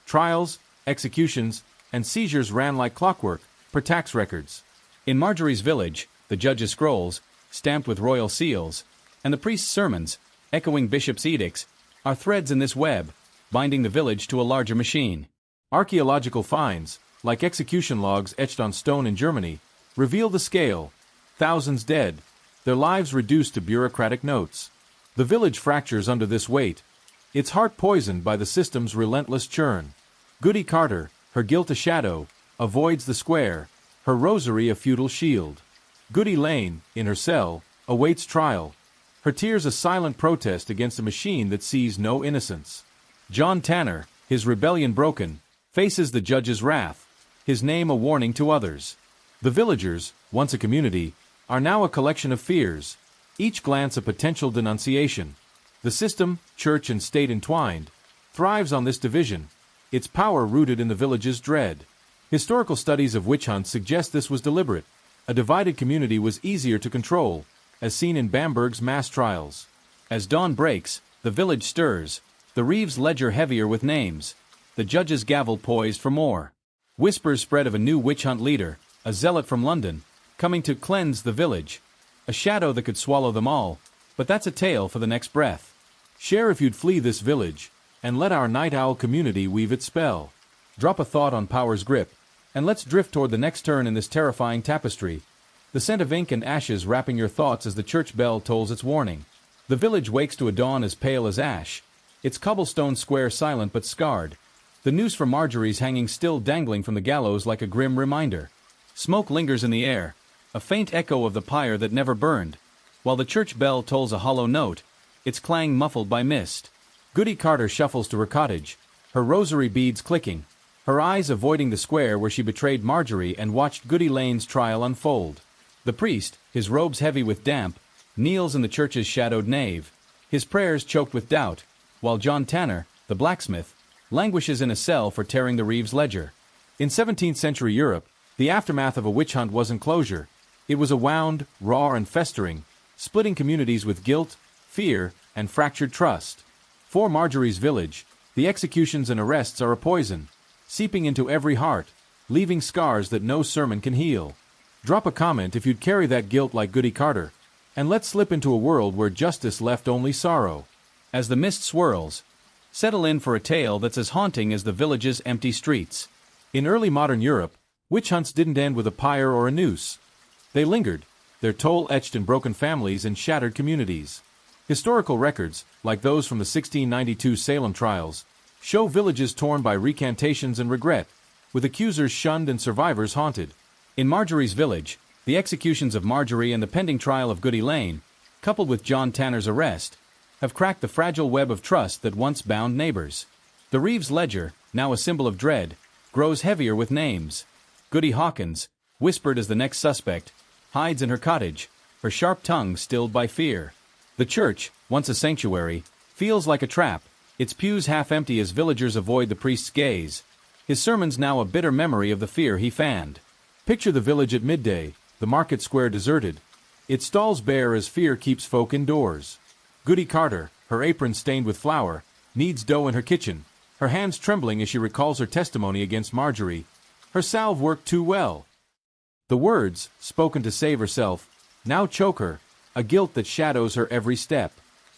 Trials, executions, and seizures ran like clockwork, per tax records. In Marjorie's village, the judge's scrolls, stamped with royal seals, and the priest's sermons, echoing bishops' edicts, are threads in this web, binding the village to a larger machine. Archaeological finds, like execution logs etched on stone in Germany, reveal the scale. Thousands dead, their lives reduced to bureaucratic notes. The village fractures under this weight. its heart poisoned by the system's relentless churn. Goody Carter, her guilt a shadow, avoids the square, her rosary a futile shield. Goody Lane, in her cell, awaits trial, her tears a silent protest against a machine that sees no innocence. John Tanner, his rebellion broken, faces the judge's wrath, his name a warning to others. The villagers, once a community, are now a collection of fears, each glance a potential denunciation. The system, church and state entwined, thrives on this division, its power rooted in the village's dread. Historical studies of witch hunts suggest this was deliberate. A divided community was easier to control, as seen in Bamberg's mass trials. As dawn breaks, the village stirs, the Reeves ledger heavier with names, the judge's gavel poised for more. Whispers spread of a new witch hunt leader, a zealot from London, coming to cleanse the village. A shadow that could swallow them all, but that's a tale for the next breath. Share if you'd flee this village, and let our night owl community weave its spell. Drop a thought on power's grip, and let's drift toward the next turn in this terrifying tapestry. The scent of ink and ashes wrapping your thoughts as the church bell tolls its warning. The village wakes to a dawn as pale as ash, its cobblestone square silent but scarred. The noose for Marjorie's hanging still dangling from the gallows like a grim reminder. Smoke lingers in the air, a faint echo of the pyre that never burned, while the church bell tolls a hollow note, its clang muffled by mist. Goody Carter shuffles to her cottage, her rosary beads clicking, her eyes avoiding the square where she betrayed Marjorie and watched Goody Lane's trial unfold. The priest, his robes heavy with damp, kneels in the church's shadowed nave, his prayers choked with doubt, while John Tanner, the blacksmith, languishes in a cell for tearing the Reeves ledger. In 17th-century Europe, the aftermath of a witch hunt wasn't closure. It was a wound, raw and festering, splitting communities with guilt, fear, and fractured trust. For Marjorie's village, the executions and arrests are a poison, seeping into every heart, leaving scars that no sermon can heal. Drop a comment if you'd carry that guilt like Goody Carter, and let's slip into a world where justice left only sorrow. As the mist swirls, settle in for a tale that's as haunting as the village's empty streets. In early modern Europe, witch hunts didn't end with a pyre or a noose. They lingered, their toll etched in broken families and shattered communities. Historical records, like those from the 1692 Salem trials, show villages torn by recantations and regret, with accusers shunned and survivors haunted. In Marjorie's village, the executions of Marjorie and the pending trial of Goody Lane, coupled with John Tanner's arrest, have cracked the fragile web of trust that once bound neighbors. The Reeves ledger, now a symbol of dread, grows heavier with names. Goody Hawkins, whispered as the next suspect, hides in her cottage, her sharp tongue stilled by fear. The church, once a sanctuary, feels like a trap, its pews half empty as villagers avoid the priest's gaze. His sermons now a bitter memory of the fear he fanned. Picture the village at midday, the market square deserted, its stalls bare as fear keeps folk indoors. Goody Carter, her apron stained with flour, kneads dough in her kitchen, her hands trembling as she recalls her testimony against Marjorie. Her salve worked too well. The words, spoken to save herself, now choke her, a guilt that shadows her every step.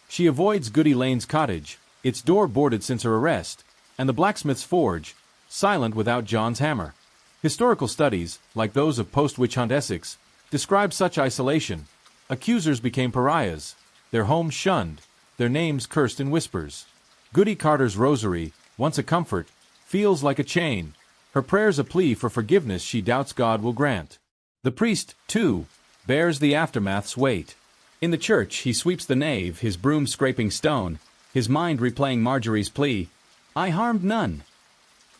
She avoids Goody Lane's cottage, its door boarded since her arrest, and the blacksmith's forge, silent without John's hammer. Historical studies, like those of post-witch hunt Essex, describe such isolation. Accusers became pariahs, their homes shunned, their names cursed in whispers. Goody Carter's rosary, once a comfort, feels like a chain, her prayers a plea for forgiveness she doubts God will grant. The priest, too, bears the aftermath's weight. In the church, he sweeps the nave, his broom scraping stone, his mind replaying Marjorie's plea, "I harmed none."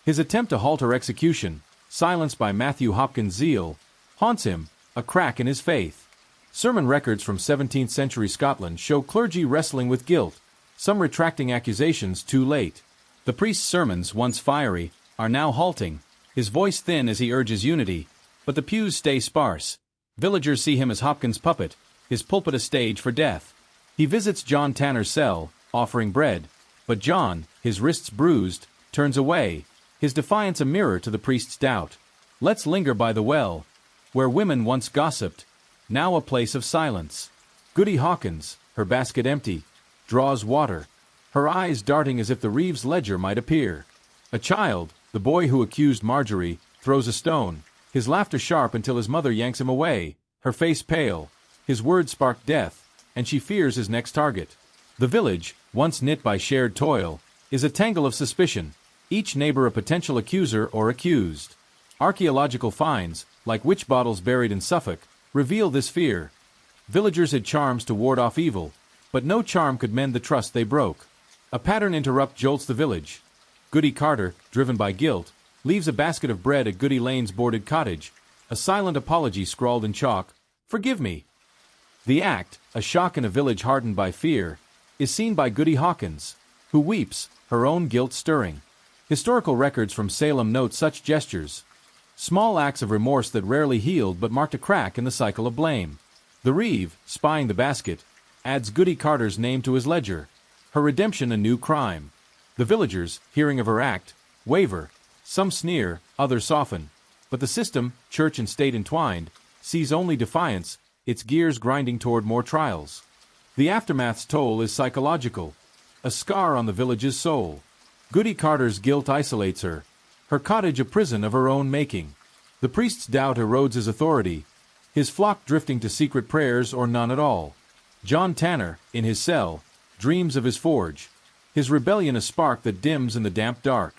His attempt to halt her execution, silenced by Matthew Hopkins' zeal, haunts him, a crack in his faith. Sermon records from 17th-century Scotland show clergy wrestling with guilt, some retracting accusations too late. The priest's sermons, once fiery, are now halting, his voice thin as he urges unity, but the pews stay sparse. Villagers see him as Hopkins' puppet, his pulpit a stage for death. He visits John Tanner's cell, offering bread, but John, his wrists bruised, turns away, his defiance a mirror to the priest's doubt. Let's linger by the well, where women once gossiped, now a place of silence. Goody Hawkins, her basket empty, draws water, her eyes darting as if the Reeves ledger might appear. A child, the boy who accused Marjorie, throws a stone, his laughter sharp until his mother yanks him away, her face pale. His words spark death, and she fears his next target. The village, once knit by shared toil, is a tangle of suspicion, each neighbor a potential accuser or accused. Archaeological finds, like witch bottles buried in Suffolk, reveal this fear. Villagers had charms to ward off evil, but no charm could mend the trust they broke. A pattern interrupt jolts the village. Goody Carter, driven by guilt, leaves a basket of bread at Goody Lane's boarded cottage, a silent apology scrawled in chalk, "Forgive me." The act, a shock in a village hardened by fear, is seen by Goody Hawkins, who weeps, her own guilt stirring. Historical records from Salem note such gestures. Small acts of remorse that rarely healed but marked a crack in the cycle of blame. The reeve, spying the basket, adds Goody Carter's name to his ledger, her redemption a new crime. The villagers, hearing of her act, waver. Some sneer, others soften. But the system, church and state entwined, sees only defiance, its gears grinding toward more trials. The aftermath's toll is psychological, a scar on the village's soul. Goody Carter's guilt isolates her, her cottage a prison of her own making. The priest's doubt erodes his authority, his flock drifting to secret prayers or none at all. John Tanner, in his cell, dreams of his forge, his rebellion a spark that dims in the damp dark.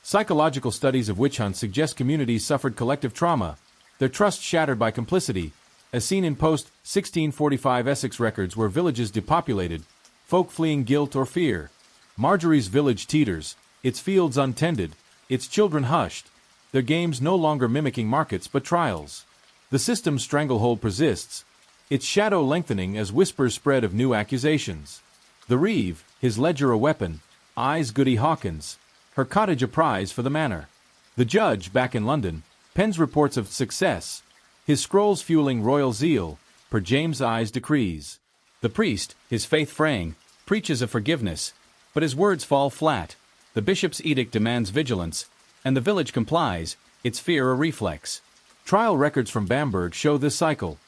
Psychological studies of witch hunts suggest communities suffered collective trauma, their trust shattered by complicity, as seen in post-1645 Essex records where villages depopulated, folk fleeing guilt or fear. Marjorie's village teeters, its fields untended, its children hushed, their games no longer mimicking markets but trials. The system's stranglehold persists, its shadow lengthening as whispers spread of new accusations. The reeve, his ledger a weapon, eyes Goody Hawkins, her cottage a prize for the manor. The judge, back in London, pens reports of success, his scrolls fueling royal zeal, per James I's decrees. The priest, his faith fraying, preaches of forgiveness, but his words fall flat. The bishop's edict demands vigilance, and the village complies, its fear a reflex. Trial records from Bamberg show this cycle.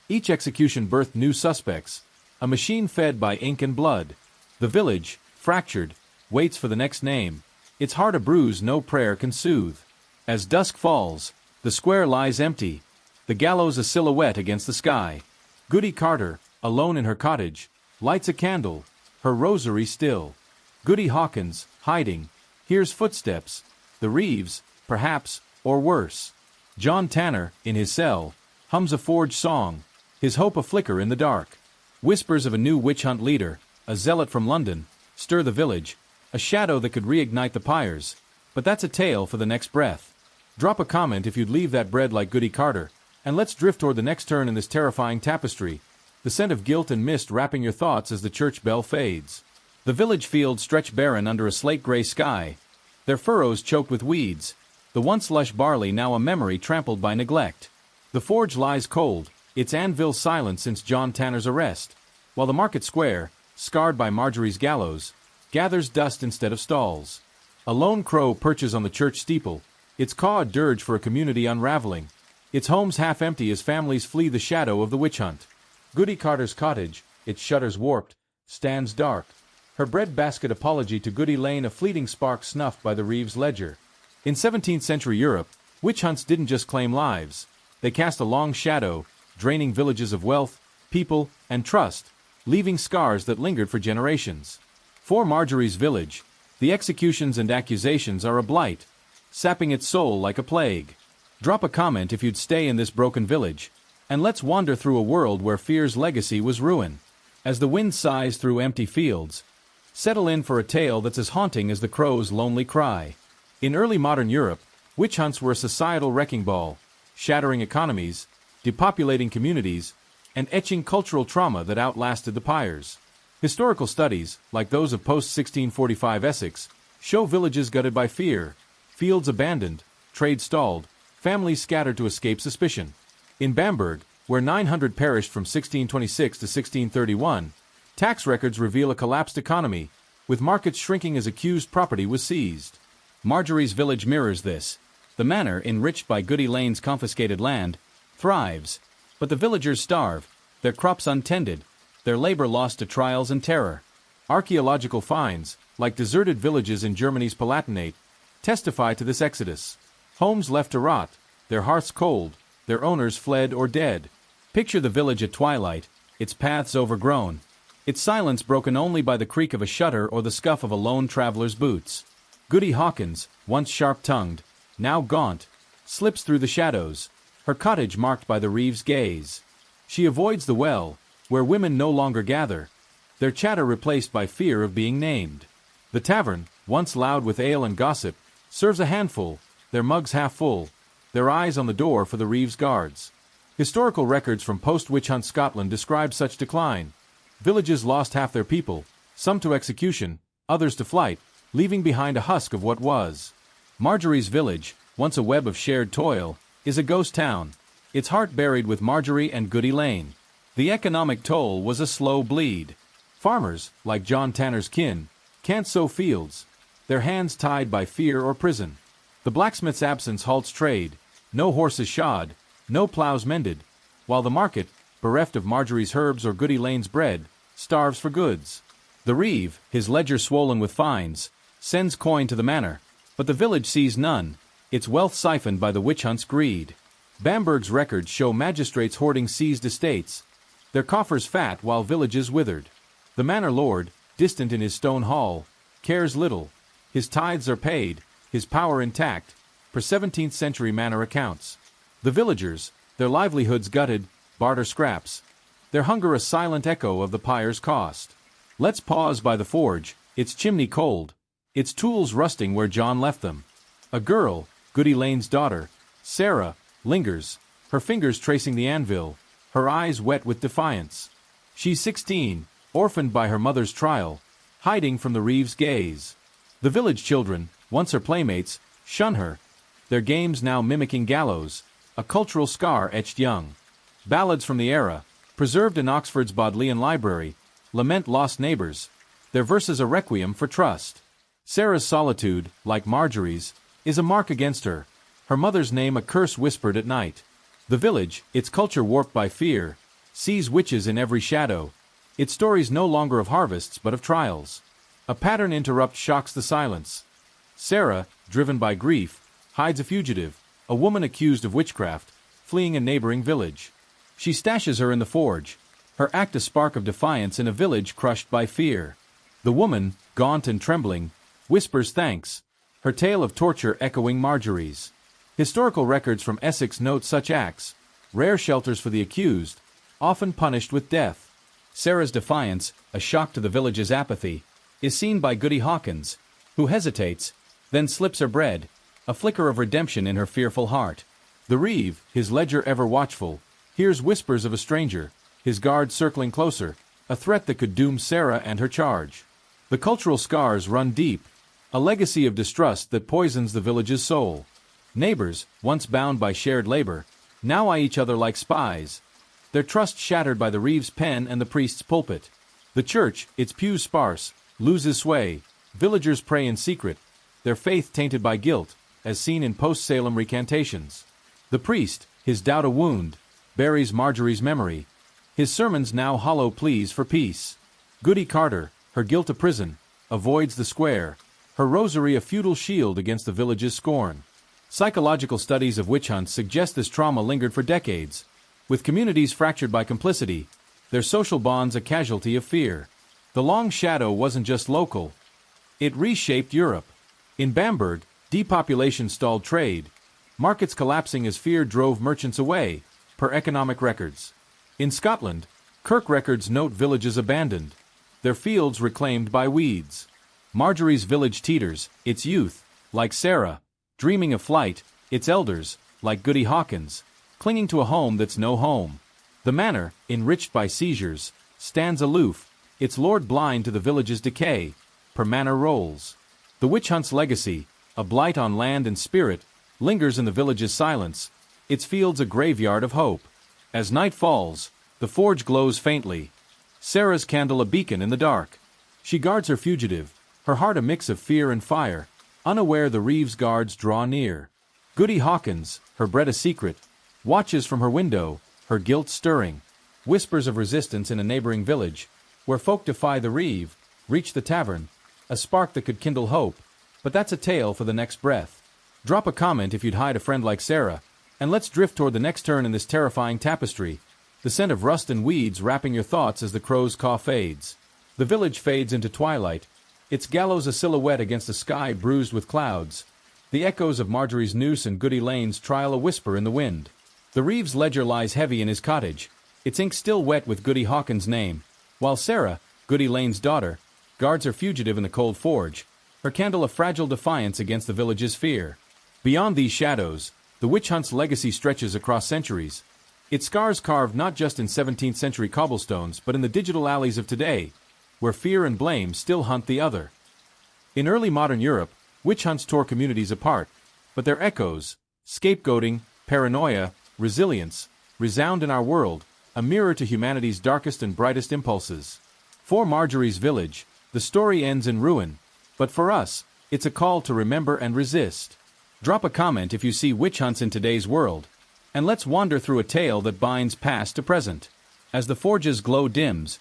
Each execution birthed new suspects, a machine fed by ink and blood. The village, fractured, waits for the next name, its heart a bruise no prayer can soothe. As dusk falls, the square lies empty, the gallows a silhouette against the sky. Goody Carter, alone in her cottage, lights a candle, her rosary still. Goody Hawkins, hiding, hears footsteps, the reeves, perhaps, or worse. John Tanner, in his cell, hums a forged song, his hope a flicker in the dark. Whispers of a new witch hunt leader, a zealot from London, stir the village, a shadow that could reignite the pyres. But that's a tale for the next breath. Drop a comment if you'd leave that bread like Goody Carter, and let's drift toward the next turn in this terrifying tapestry, the scent of guilt and mist wrapping your thoughts as the church bell fades. The village fields stretch barren under a slate-gray sky, their furrows choked with weeds, the once lush barley now a memory trampled by neglect. The forge lies cold, its anvil silent since John Tanner's arrest, while the market square, scarred by Marjorie's gallows, gathers dust instead of stalls. A lone crow perches on the church steeple, its caw a dirge for a community unraveling, its homes half empty as families flee the shadow of the witch hunt. Goody Carter's cottage, its shutters warped, stands dark, her bread-basket apology to Goody Lane a fleeting spark snuffed by the reeve's ledger. In 17th-century Europe, witch hunts didn't just claim lives. They cast a long shadow, draining villages of wealth, people, and trust, leaving scars that lingered for generations. For Marjorie's village, the executions and accusations are a blight, sapping its soul like a plague. Drop a comment if you'd stay in this broken village, and let's wander through a world where fear's legacy was ruin. As the wind sighs through empty fields, settle in for a tale that's as haunting as the crow's lonely cry. In early modern Europe, witch hunts were a societal wrecking ball, shattering economies, depopulating communities, and etching cultural trauma that outlasted the pyres. Historical studies, like those of post-1645 Essex, show villages gutted by fear, fields abandoned, trade stalled, families scattered to escape suspicion. In Bamberg, where 900 perished from 1626 to 1631, tax records reveal a collapsed economy, with markets shrinking as accused property was seized. Marjorie's village mirrors this. The manor, enriched by Goody Lane's confiscated land, thrives, but the villagers starve, their crops untended, their labor lost to trials and terror. Archaeological finds, like deserted villages in Germany's Palatinate, testify to this exodus. Homes left to rot, their hearths cold, their owners fled or dead. Picture the village at twilight, its paths overgrown, its silence broken only by the creak of a shutter or the scuff of a lone traveler's boots. Goody Hawkins, once sharp-tongued, now gaunt, slips through the shadows, her cottage marked by the Reeves' gaze. She avoids the well, where women no longer gather, their chatter replaced by fear of being named. The tavern, once loud with ale and gossip, serves a handful, their mugs half full, their eyes on the door for the Reeves guards. Historical records from post-witch hunt Scotland describe such decline. Villages lost half their people, some to execution, others to flight, leaving behind a husk of what was. Marjorie's village, once a web of shared toil, is a ghost town, its heart buried with Marjorie and Goody Lane. The economic toll was a slow bleed. Farmers, like John Tanner's kin, can't sow fields, their hands tied by fear or prison. The blacksmith's absence halts trade, no horses shod, no plows mended, while the market, bereft of Marjorie's herbs or Goody Lane's bread, starves for goods. The Reeve, his ledger swollen with fines, sends coin to the manor, but the village sees none, its wealth siphoned by the witch hunt's greed. Bamberg's records show magistrates hoarding seized estates, their coffers fat while villages withered. The manor lord, distant in his stone hall, cares little. His tithes are paid, his power intact, per 17th century manor accounts. The villagers, their livelihoods gutted, barter scraps, their hunger a silent echo of the pyre's cost. Let's pause by the forge, its chimney cold, its tools rusting where John left them. A girl, Goody Lane's daughter, Sarah, lingers, her fingers tracing the anvil, her eyes wet with defiance. She's 16, orphaned by her mother's trial, hiding from the Reeves' gaze. The village children, once her playmates, shun her, their games now mimicking gallows, a cultural scar etched young. Ballads from the era, preserved in Oxford's Bodleian Library, lament lost neighbors, their verses a requiem for trust. Sarah's solitude, like Marjorie's, is a mark against her, her mother's name a curse whispered at night. The village, its culture warped by fear, sees witches in every shadow, its stories no longer of harvests but of trials. A pattern interrupt shocks the silence. Sarah, driven by grief, hides a fugitive, a woman accused of witchcraft, fleeing a neighboring village. She stashes her in the forge, her act a spark of defiance in a village crushed by fear. The woman, gaunt and trembling, whispers thanks, her tale of torture echoing Marjorie's. Historical records from Essex note such acts, rare shelters for the accused, often punished with death. Sarah's defiance, a shock to the village's apathy, is seen by Goody Hawkins, who hesitates, then slips her bread, a flicker of redemption in her fearful heart. The Reeve, his ledger ever watchful, hears whispers of a stranger, his guard circling closer, a threat that could doom Sarah and her charge. The cultural scars run deep, a legacy of distrust that poisons the village's soul. Neighbors, once bound by shared labor, now eye each other like spies, their trust shattered by the Reeves' pen and the priest's pulpit. The church, its pews sparse, loses sway, villagers pray in secret, their faith tainted by guilt, as seen in post-Salem recantations. The priest, his doubt a wound, buries Marjorie's memory, his sermons now hollow pleas for peace. Goody Carter, her guilt a prison, avoids the square, her rosary a futile shield against the village's scorn. Psychological studies of witch hunts suggest this trauma lingered for decades, with communities fractured by complicity, their social bonds a casualty of fear. The long shadow wasn't just local. It reshaped Europe. In Bamberg, depopulation stalled trade, markets collapsing as fear drove merchants away, per economic records. In Scotland, Kirk records note villages abandoned, their fields reclaimed by weeds. Marjorie's village teeters, its youth, like Sarah, dreaming of flight, its elders, like Goody Hawkins, clinging to a home that's no home. The manor, enriched by seizures, stands aloof, its lord blind to the village's decay, per manor rolls. The witch hunt's legacy, a blight on land and spirit, lingers in the village's silence, its fields a graveyard of hope. As night falls, the forge glows faintly, Sarah's candle a beacon in the dark. She guards her fugitive, her heart a mix of fear and fire, unaware the Reeves' guards draw near. Goody Hawkins, her bread a secret, watches from her window, her guilt stirring. Whispers of resistance in a neighboring village, where folk defy the Reeve, reach the tavern, a spark that could kindle hope, but that's a tale for the next breath. Drop a comment if you'd hide a friend like Sarah, and let's drift toward the next turn in this terrifying tapestry. the scent of rust and weeds wrapping your thoughts as the crow's caw fades. The village fades into twilight, its gallows a silhouette against a sky bruised with clouds. The echoes of Marjorie's noose and Goody Lane's trial a whisper in the wind. The Reeves ledger lies heavy in his cottage, its ink still wet with Goody Hawkins' name, while Sarah, Goody Lane's daughter, guards her fugitive in the cold forge, her candle a fragile defiance against the village's fear. Beyond these shadows, the witch hunt's legacy stretches across centuries, its scars carved not just in 17th-century cobblestones but in the digital alleys of today, where fear and blame still hunt the other. In early modern Europe, witch hunts tore communities apart, but their echoes, scapegoating, paranoia, resilience, resound in our world, a mirror to humanity's darkest and brightest impulses. For Marjorie's village, the story ends in ruin, but for us, it's a call to remember and resist. Drop a comment if you see witch hunts in today's world, and let's wander through a tale that binds past to present. As the forge's glow dims,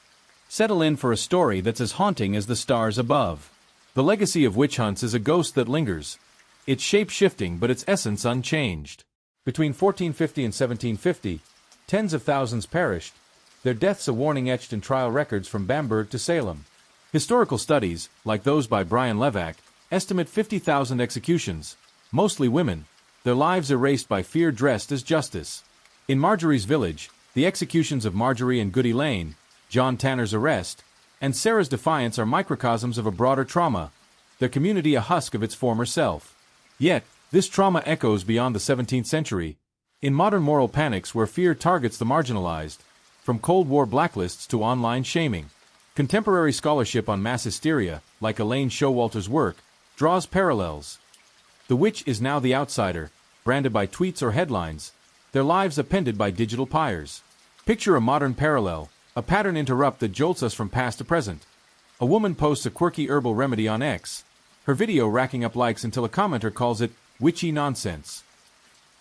settle in for a story that's as haunting as the stars above. The legacy of witch hunts is a ghost that lingers, its shape shifting but its essence unchanged. Between 1450 and 1750, tens of thousands perished, their deaths a warning etched in trial records from Bamberg to Salem. Historical studies, like those by Brian Levack, estimate 50,000 executions, mostly women, their lives erased by fear dressed as justice. In Marjorie's village, the executions of Marjorie and Goody Lane, John Tanner's arrest, and Sarah's defiance are microcosms of a broader trauma, their community a husk of its former self. Yet, this trauma echoes beyond the 17th century, in modern moral panics where fear targets the marginalized, from Cold War blacklists to online shaming. Contemporary scholarship on mass hysteria, like Elaine Showalter's work, draws parallels. The witch is now the outsider, branded by tweets or headlines, their lives appended by digital pyres. Picture a modern parallel, a pattern interrupt that jolts us from past to present. A woman posts a quirky herbal remedy on X, her video racking up likes until a commenter calls it witchy nonsense.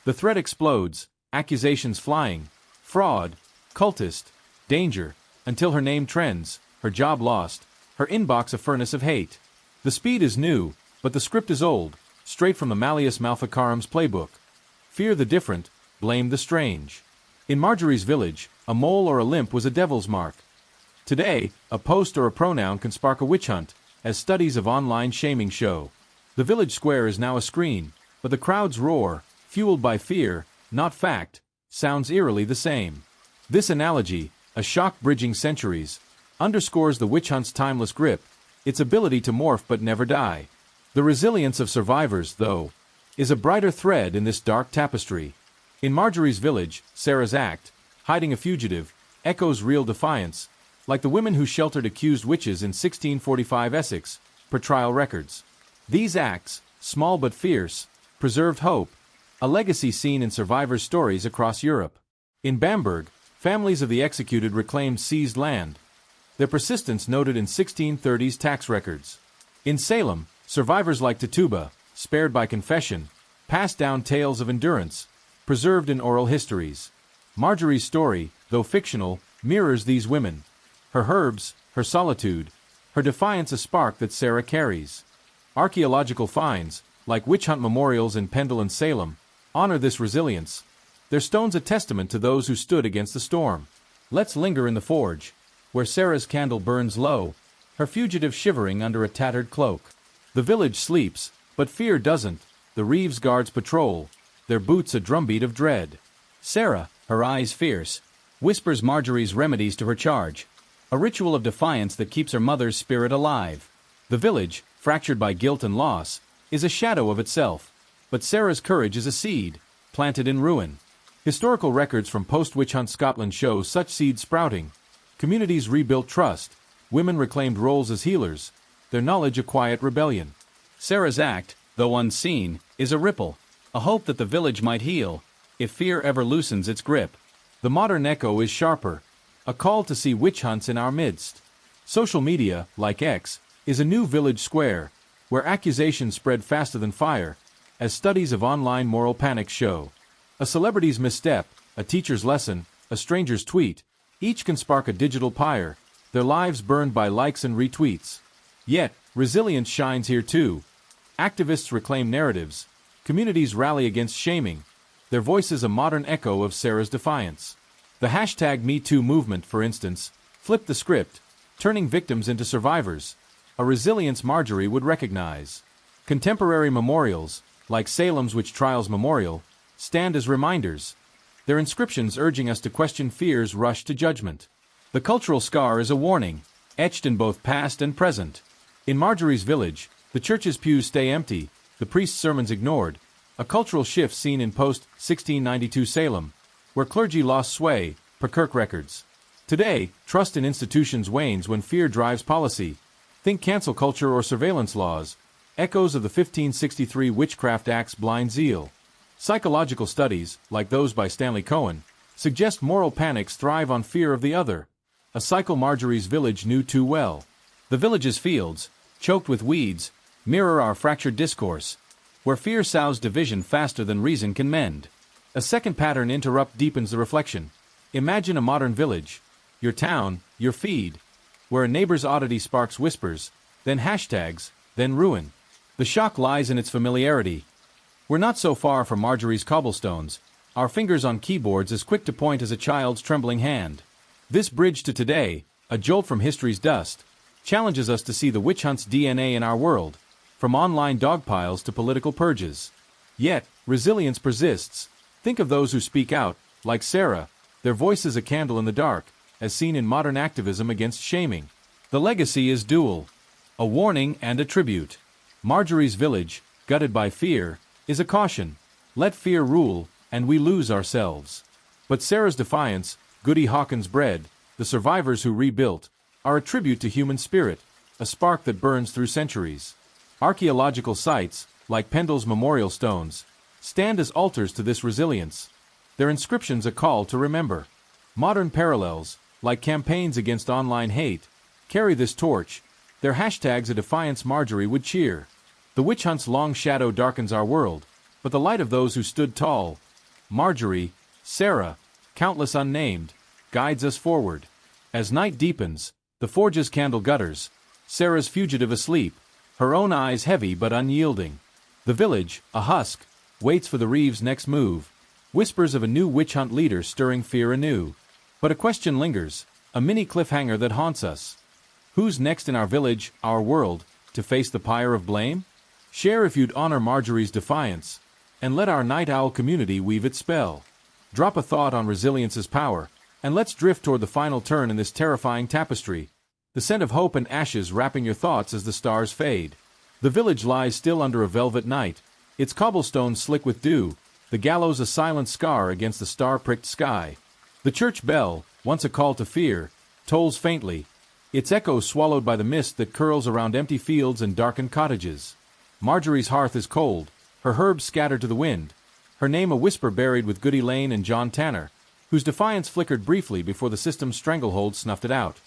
The thread explodes, accusations flying, fraud, cultist, danger, until her name trends, her job lost, her inbox a furnace of hate. The speed is new, but the script is old, straight from the Malleus Maleficarum's playbook. Fear the different, blame the strange. In Marjorie's village, a mole or a limp was a devil's mark. Today, a post or a pronoun can spark a witch hunt, as studies of online shaming show. The village square is now a screen, but the crowd's roar, fueled by fear, not fact, sounds eerily the same. This analogy, a shock bridging centuries, underscores the witch hunt's timeless grip, its ability to morph but never die. The resilience of survivors, though, is a brighter thread in this dark tapestry. In Marjorie's village, Sarah's act, hiding a fugitive, echoes real defiance, like the women who sheltered accused witches in 1645 Essex, per trial records. These acts, small but fierce, preserved hope, a legacy seen in survivors' stories across Europe. In Bamberg, families of the executed reclaimed seized land, their persistence noted in 1630s tax records. In Salem, survivors like Tituba, spared by confession, passed down tales of endurance, preserved in oral histories. Marjorie's story, though fictional, mirrors these women. Her herbs, her solitude, her defiance a spark that Sarah carries. Archaeological finds, like witch hunt memorials in Pendle and Salem, honor this resilience, their stones a testament to those who stood against the storm. Let's linger in the forge, where Sarah's candle burns low, her fugitive shivering under a tattered cloak. The village sleeps, but fear doesn't. The Reeves guards patrol, their boots a drumbeat of dread. Sarah, her eyes fierce, whispers Marjorie's remedies to her charge, a ritual of defiance that keeps her mother's spirit alive. The village, fractured by guilt and loss, is a shadow of itself, but Sarah's courage is a seed, planted in ruin. Historical records from post-witch hunt Scotland show such seeds sprouting. Communities rebuilt trust, women reclaimed roles as healers, their knowledge a quiet rebellion. Sarah's act, though unseen, is a ripple, a hope that the village might heal, if fear ever loosens its grip. The modern echo is sharper, a call to see witch hunts in our midst. Social media, like X, is a new village square, where accusations spread faster than fire, as studies of online moral panic show. A celebrity's misstep, a teacher's lesson, a stranger's tweet, each can spark a digital pyre, their lives burned by likes and retweets. Yet, resilience shines here too. Activists reclaim narratives, communities rally against shaming, their voices a modern echo of Sarah's defiance. The hashtag #MeToo movement, for instance, flipped the script, turning victims into survivors, a resilience Marjorie would recognize. Contemporary memorials, like Salem's Witch Trials Memorial, stand as reminders, their inscriptions urging us to question fear's rush to judgment. The cultural scar is a warning, etched in both past and present. In Marjorie's village, the church's pews stay empty, the priest's sermons ignored, a cultural shift seen in post-1692 Salem, where clergy lost sway, per Kirk records. Today, trust in institutions wanes when fear drives policy. Think cancel culture or surveillance laws, echoes of the 1563 Witchcraft Act's blind zeal. Psychological studies, like those by Stanley Cohen, suggest moral panics thrive on fear of the other, a cycle Marjorie's village knew too well. The village's fields, choked with weeds, mirror our fractured discourse, where fear sows division faster than reason can mend. A second pattern deepens the reflection. Imagine a modern village, your town, your feed, where a neighbor's oddity sparks whispers, then hashtags, then ruin. The shock lies in its familiarity. We're not so far from Marjorie's cobblestones, our fingers on keyboards as quick to point as a child's trembling hand. This bridge to today, a jolt from history's dust, challenges us to see the witch hunt's DNA in our world, from online dogpiles to political purges. Yet, resilience persists. Think of those who speak out, like Sarah, their voice is a candle in the dark, as seen in modern activism against shaming. The legacy is dual, a warning and a tribute. Marjorie's village, gutted by fear, is a caution. Let fear rule, and we lose ourselves. But Sarah's defiance, Goody Hawkins' bread, the survivors who rebuilt, are a tribute to human spirit, a spark that burns through centuries. Archaeological sites, like Pendle's memorial stones, stand as altars to this resilience, their inscriptions a call to remember. Modern parallels, like campaigns against online hate, carry this torch, their hashtags a defiance Marjorie would cheer. The witch hunt's long shadow darkens our world, but the light of those who stood tall, Marjorie, Sarah, countless unnamed, guides us forward. As night deepens, the forge's candle gutters, Sarah's fugitive asleep, her own eyes heavy but unyielding. The village, a husk, waits for the Reeves' next move, whispers of a new witch hunt leader stirring fear anew. But a question lingers, a mini cliffhanger that haunts us. Who's next in our village, our world, to face the pyre of blame? Share if you'd honor Marjorie's defiance, and let our night owl community weave its spell. Drop a thought on resilience's power, and let's drift toward the final turn in this terrifying tapestry. The scent of hope and ashes wrapping your thoughts as the stars fade. The village lies still under a velvet night, its cobblestones slick with dew, the gallows a silent scar against the star-pricked sky. The church bell, once a call to fear, tolls faintly, its echo swallowed by the mist that curls around empty fields and darkened cottages. Marjorie's hearth is cold, her herbs scattered to the wind, her name a whisper buried with Goody Lane and John Tanner, whose defiance flickered briefly before the system's stranglehold snuffed it out.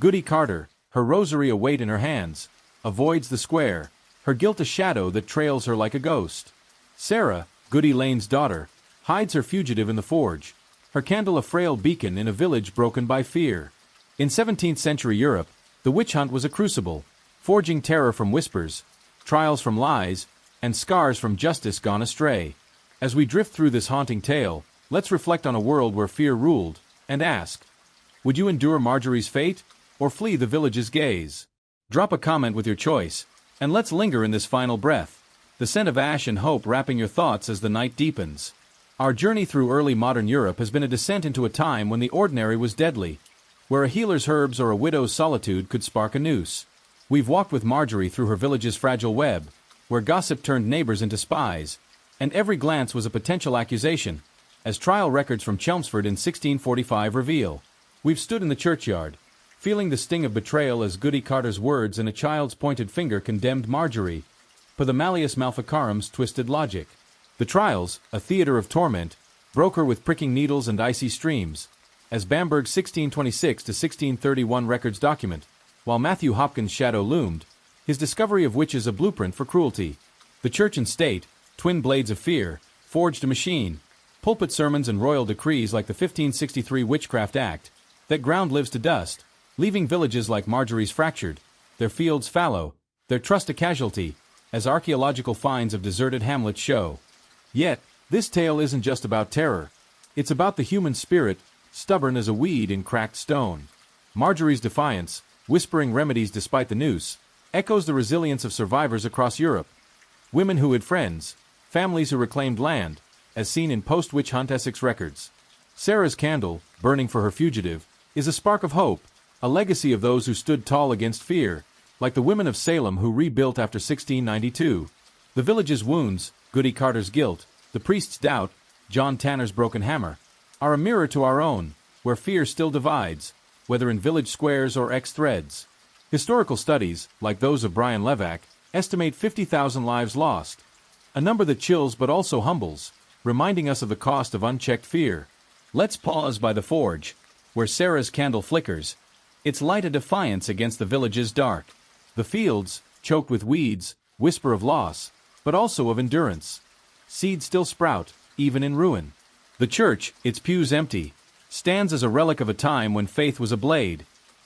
Goody Carter, her rosary a weight in her hands, avoids the square, her guilt a shadow that trails her like a ghost. Sarah, Goody Lane's daughter, hides her fugitive in the forge, her candle a frail beacon in a village broken by fear. In 17th century Europe, the witch hunt was a crucible, forging terror from whispers, trials from lies, and scars from justice gone astray. As we drift through this haunting tale, let's reflect on a world where fear ruled, and ask, would you endure Marjorie's fate, or flee the village's gaze? Drop a comment with your choice, and let's linger in this final breath, the scent of ash and hope wrapping your thoughts as the night deepens. Our journey through early modern Europe has been a descent into a time when the ordinary was deadly, where a healer's herbs or a widow's solitude could spark a noose. We've walked with Marjorie through her village's fragile web, where gossip turned neighbors into spies, and every glance was a potential accusation, as trial records from Chelmsford in 1645 reveal. We've stood in the churchyard, feeling the sting of betrayal as Goody Carter's words and a child's pointed finger condemned Marjorie, per the Malleus Maleficarum's twisted logic. The trials, a theater of torment, broke her with pricking needles and icy streams, as Bamberg's 1626 to 1631 records document, while Matthew Hopkins' shadow loomed, his discovery of witches a blueprint for cruelty. The church and state, twin blades of fear, forged a machine, pulpit sermons and royal decrees like the 1563 Witchcraft Act, that ground lives to dust, leaving villages like Marjorie's fractured, their fields fallow, their trust a casualty, as archaeological finds of deserted hamlets show. Yet, this tale isn't just about terror. It's about the human spirit, stubborn as a weed in cracked stone. Marjorie's defiance, whispering remedies despite the noose, echoes the resilience of survivors across Europe. Women who hid friends, families who reclaimed land, as seen in post-witch hunt Essex records. Sarah's candle, burning for her fugitive, is a spark of hope, a legacy of those who stood tall against fear, like the women of Salem who rebuilt after 1692. The village's wounds, Goody Carter's guilt, the priest's doubt, John Tanner's broken hammer, are a mirror to our own, where fear still divides, whether in village squares or X-threads. Historical studies, like those of Brian Levack, estimate 50,000 lives lost, a number that chills but also humbles, reminding us of the cost of unchecked fear. Let's pause by the forge, where Sarah's candle flickers, its light a defiance against the village's dark. The fields, choked with weeds, whisper of loss, but also of endurance. Seeds still sprout, even in ruin. The church, its pews empty, stands as a relic of a time when faith was a blade,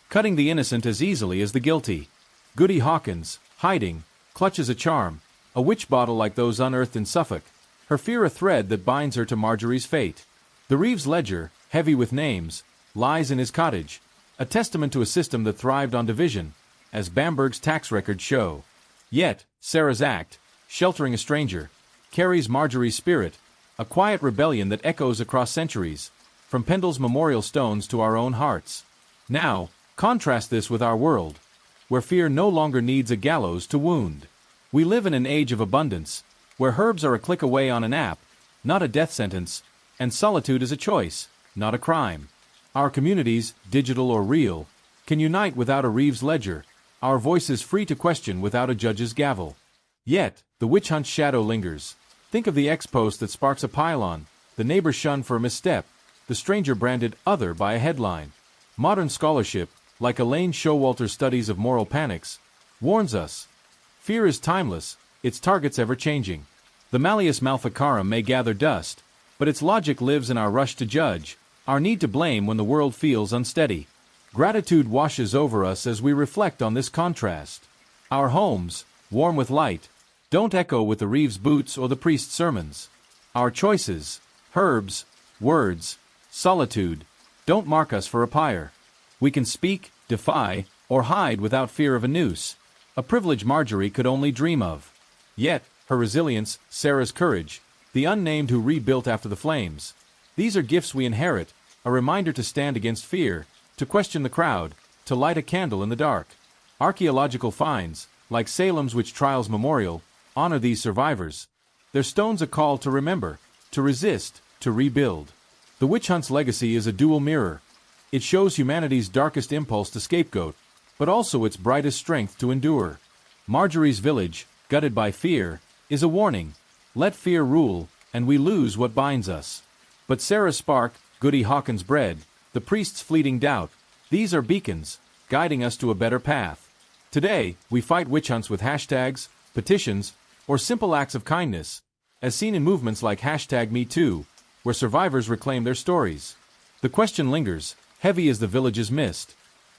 cutting the innocent as easily as the guilty. Goody Hawkins, hiding, clutches a charm, a witch bottle like those unearthed in Suffolk, her fear a thread that binds her to Marjorie's fate. The Reeves ledger, heavy with names, lies in his cottage, a testament to a system that thrived on division, as Bamberg's tax records show. Yet, Sarah's act, sheltering a stranger, carries Marjorie's spirit, a quiet rebellion that echoes across centuries, from Pendle's memorial stones to our own hearts. Now, contrast this with our world, where fear no longer needs a gallows to wound. We live in an age of abundance, where herbs are a click away on an app, not a death sentence, and solitude is a choice, not a crime. Our communities, digital or real, can unite without a Reeves ledger, our voices free to question without a judge's gavel. Yet, the witch hunt's shadow lingers. Think of the X-post that sparks a pile-on, the neighbor shunned for a misstep, the stranger branded other by a headline. Modern scholarship, like Elaine Showalter's studies of moral panics, warns us. Fear is timeless, its targets ever-changing. The Malleus Maleficarum may gather dust, but its logic lives in our rush to judge, our need to blame when the world feels unsteady. Gratitude washes over us as we reflect on this contrast. Our homes, warm with light, don't echo with the Reeves boots or the priest's sermons. Our choices, herbs, words, solitude, don't mark us for a pyre. We can speak, defy, or hide without fear of a noose, a privilege Marjorie could only dream of. Yet, her resilience, Sarah's courage, the unnamed who rebuilt after the flames, these are gifts we inherit, a reminder to stand against fear, to question the crowd, to light a candle in the dark. Archaeological finds, like Salem's Witch Trials Memorial, honor these survivors. Their stones a call to remember, to resist, to rebuild. The witch hunt's legacy is a dual mirror. It shows humanity's darkest impulse to scapegoat, but also its brightest strength to endure. Marjorie's village, gutted by fear, is a warning. Let fear rule, and we lose what binds us. But Sarah's spark, Goody Hawkins' bread, the priest's fleeting doubt, these are beacons, guiding us to a better path. Today, we fight witch hunts with hashtags, petitions, or simple acts of kindness, as seen in movements like #MeToo, where survivors reclaim their stories. The question lingers, heavy as the village's mist.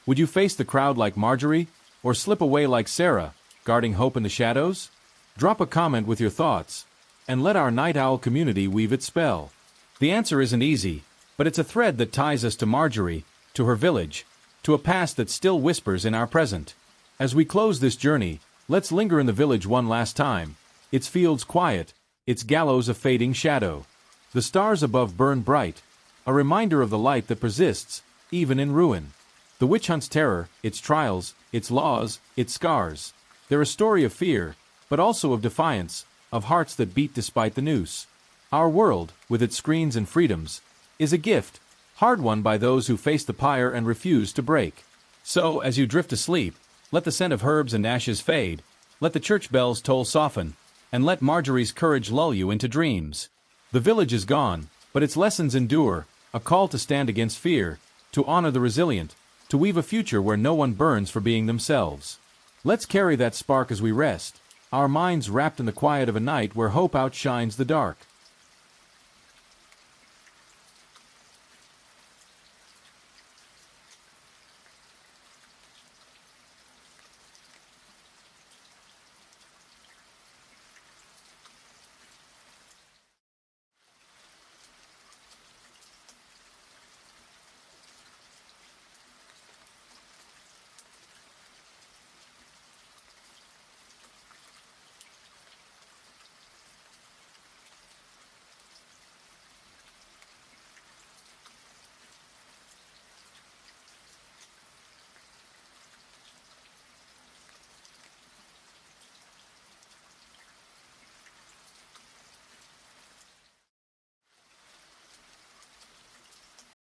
Would you face the crowd like Marjorie, or slip away like Sarah, guarding hope in the shadows? Drop a comment with your thoughts, and let our Night Owl community weave its spell. The answer isn't easy, but it's a thread that ties us to Marjorie, to her village, to a past that still whispers in our present. As we close this journey, let's linger in the village one last time, its fields quiet, its gallows a fading shadow. The stars above burn bright, a reminder of the light that persists, even in ruin. The witch hunt's terror, its trials, its laws, its scars. They're a story of fear, but also of defiance, of hearts that beat despite the noose. Our world, with its screens and freedoms, is a gift, hard-won by those who face the pyre and refuse to break. So, as you drift asleep, let the scent of herbs and ashes fade, let the church bells toll soften, and let Marjorie's courage lull you into dreams. The village is gone, but its lessons endure, a call to stand against fear, to honor the resilient, to weave a future where no one burns for being themselves. Let's carry that spark as we rest, our minds wrapped in the quiet of a night where hope outshines the dark.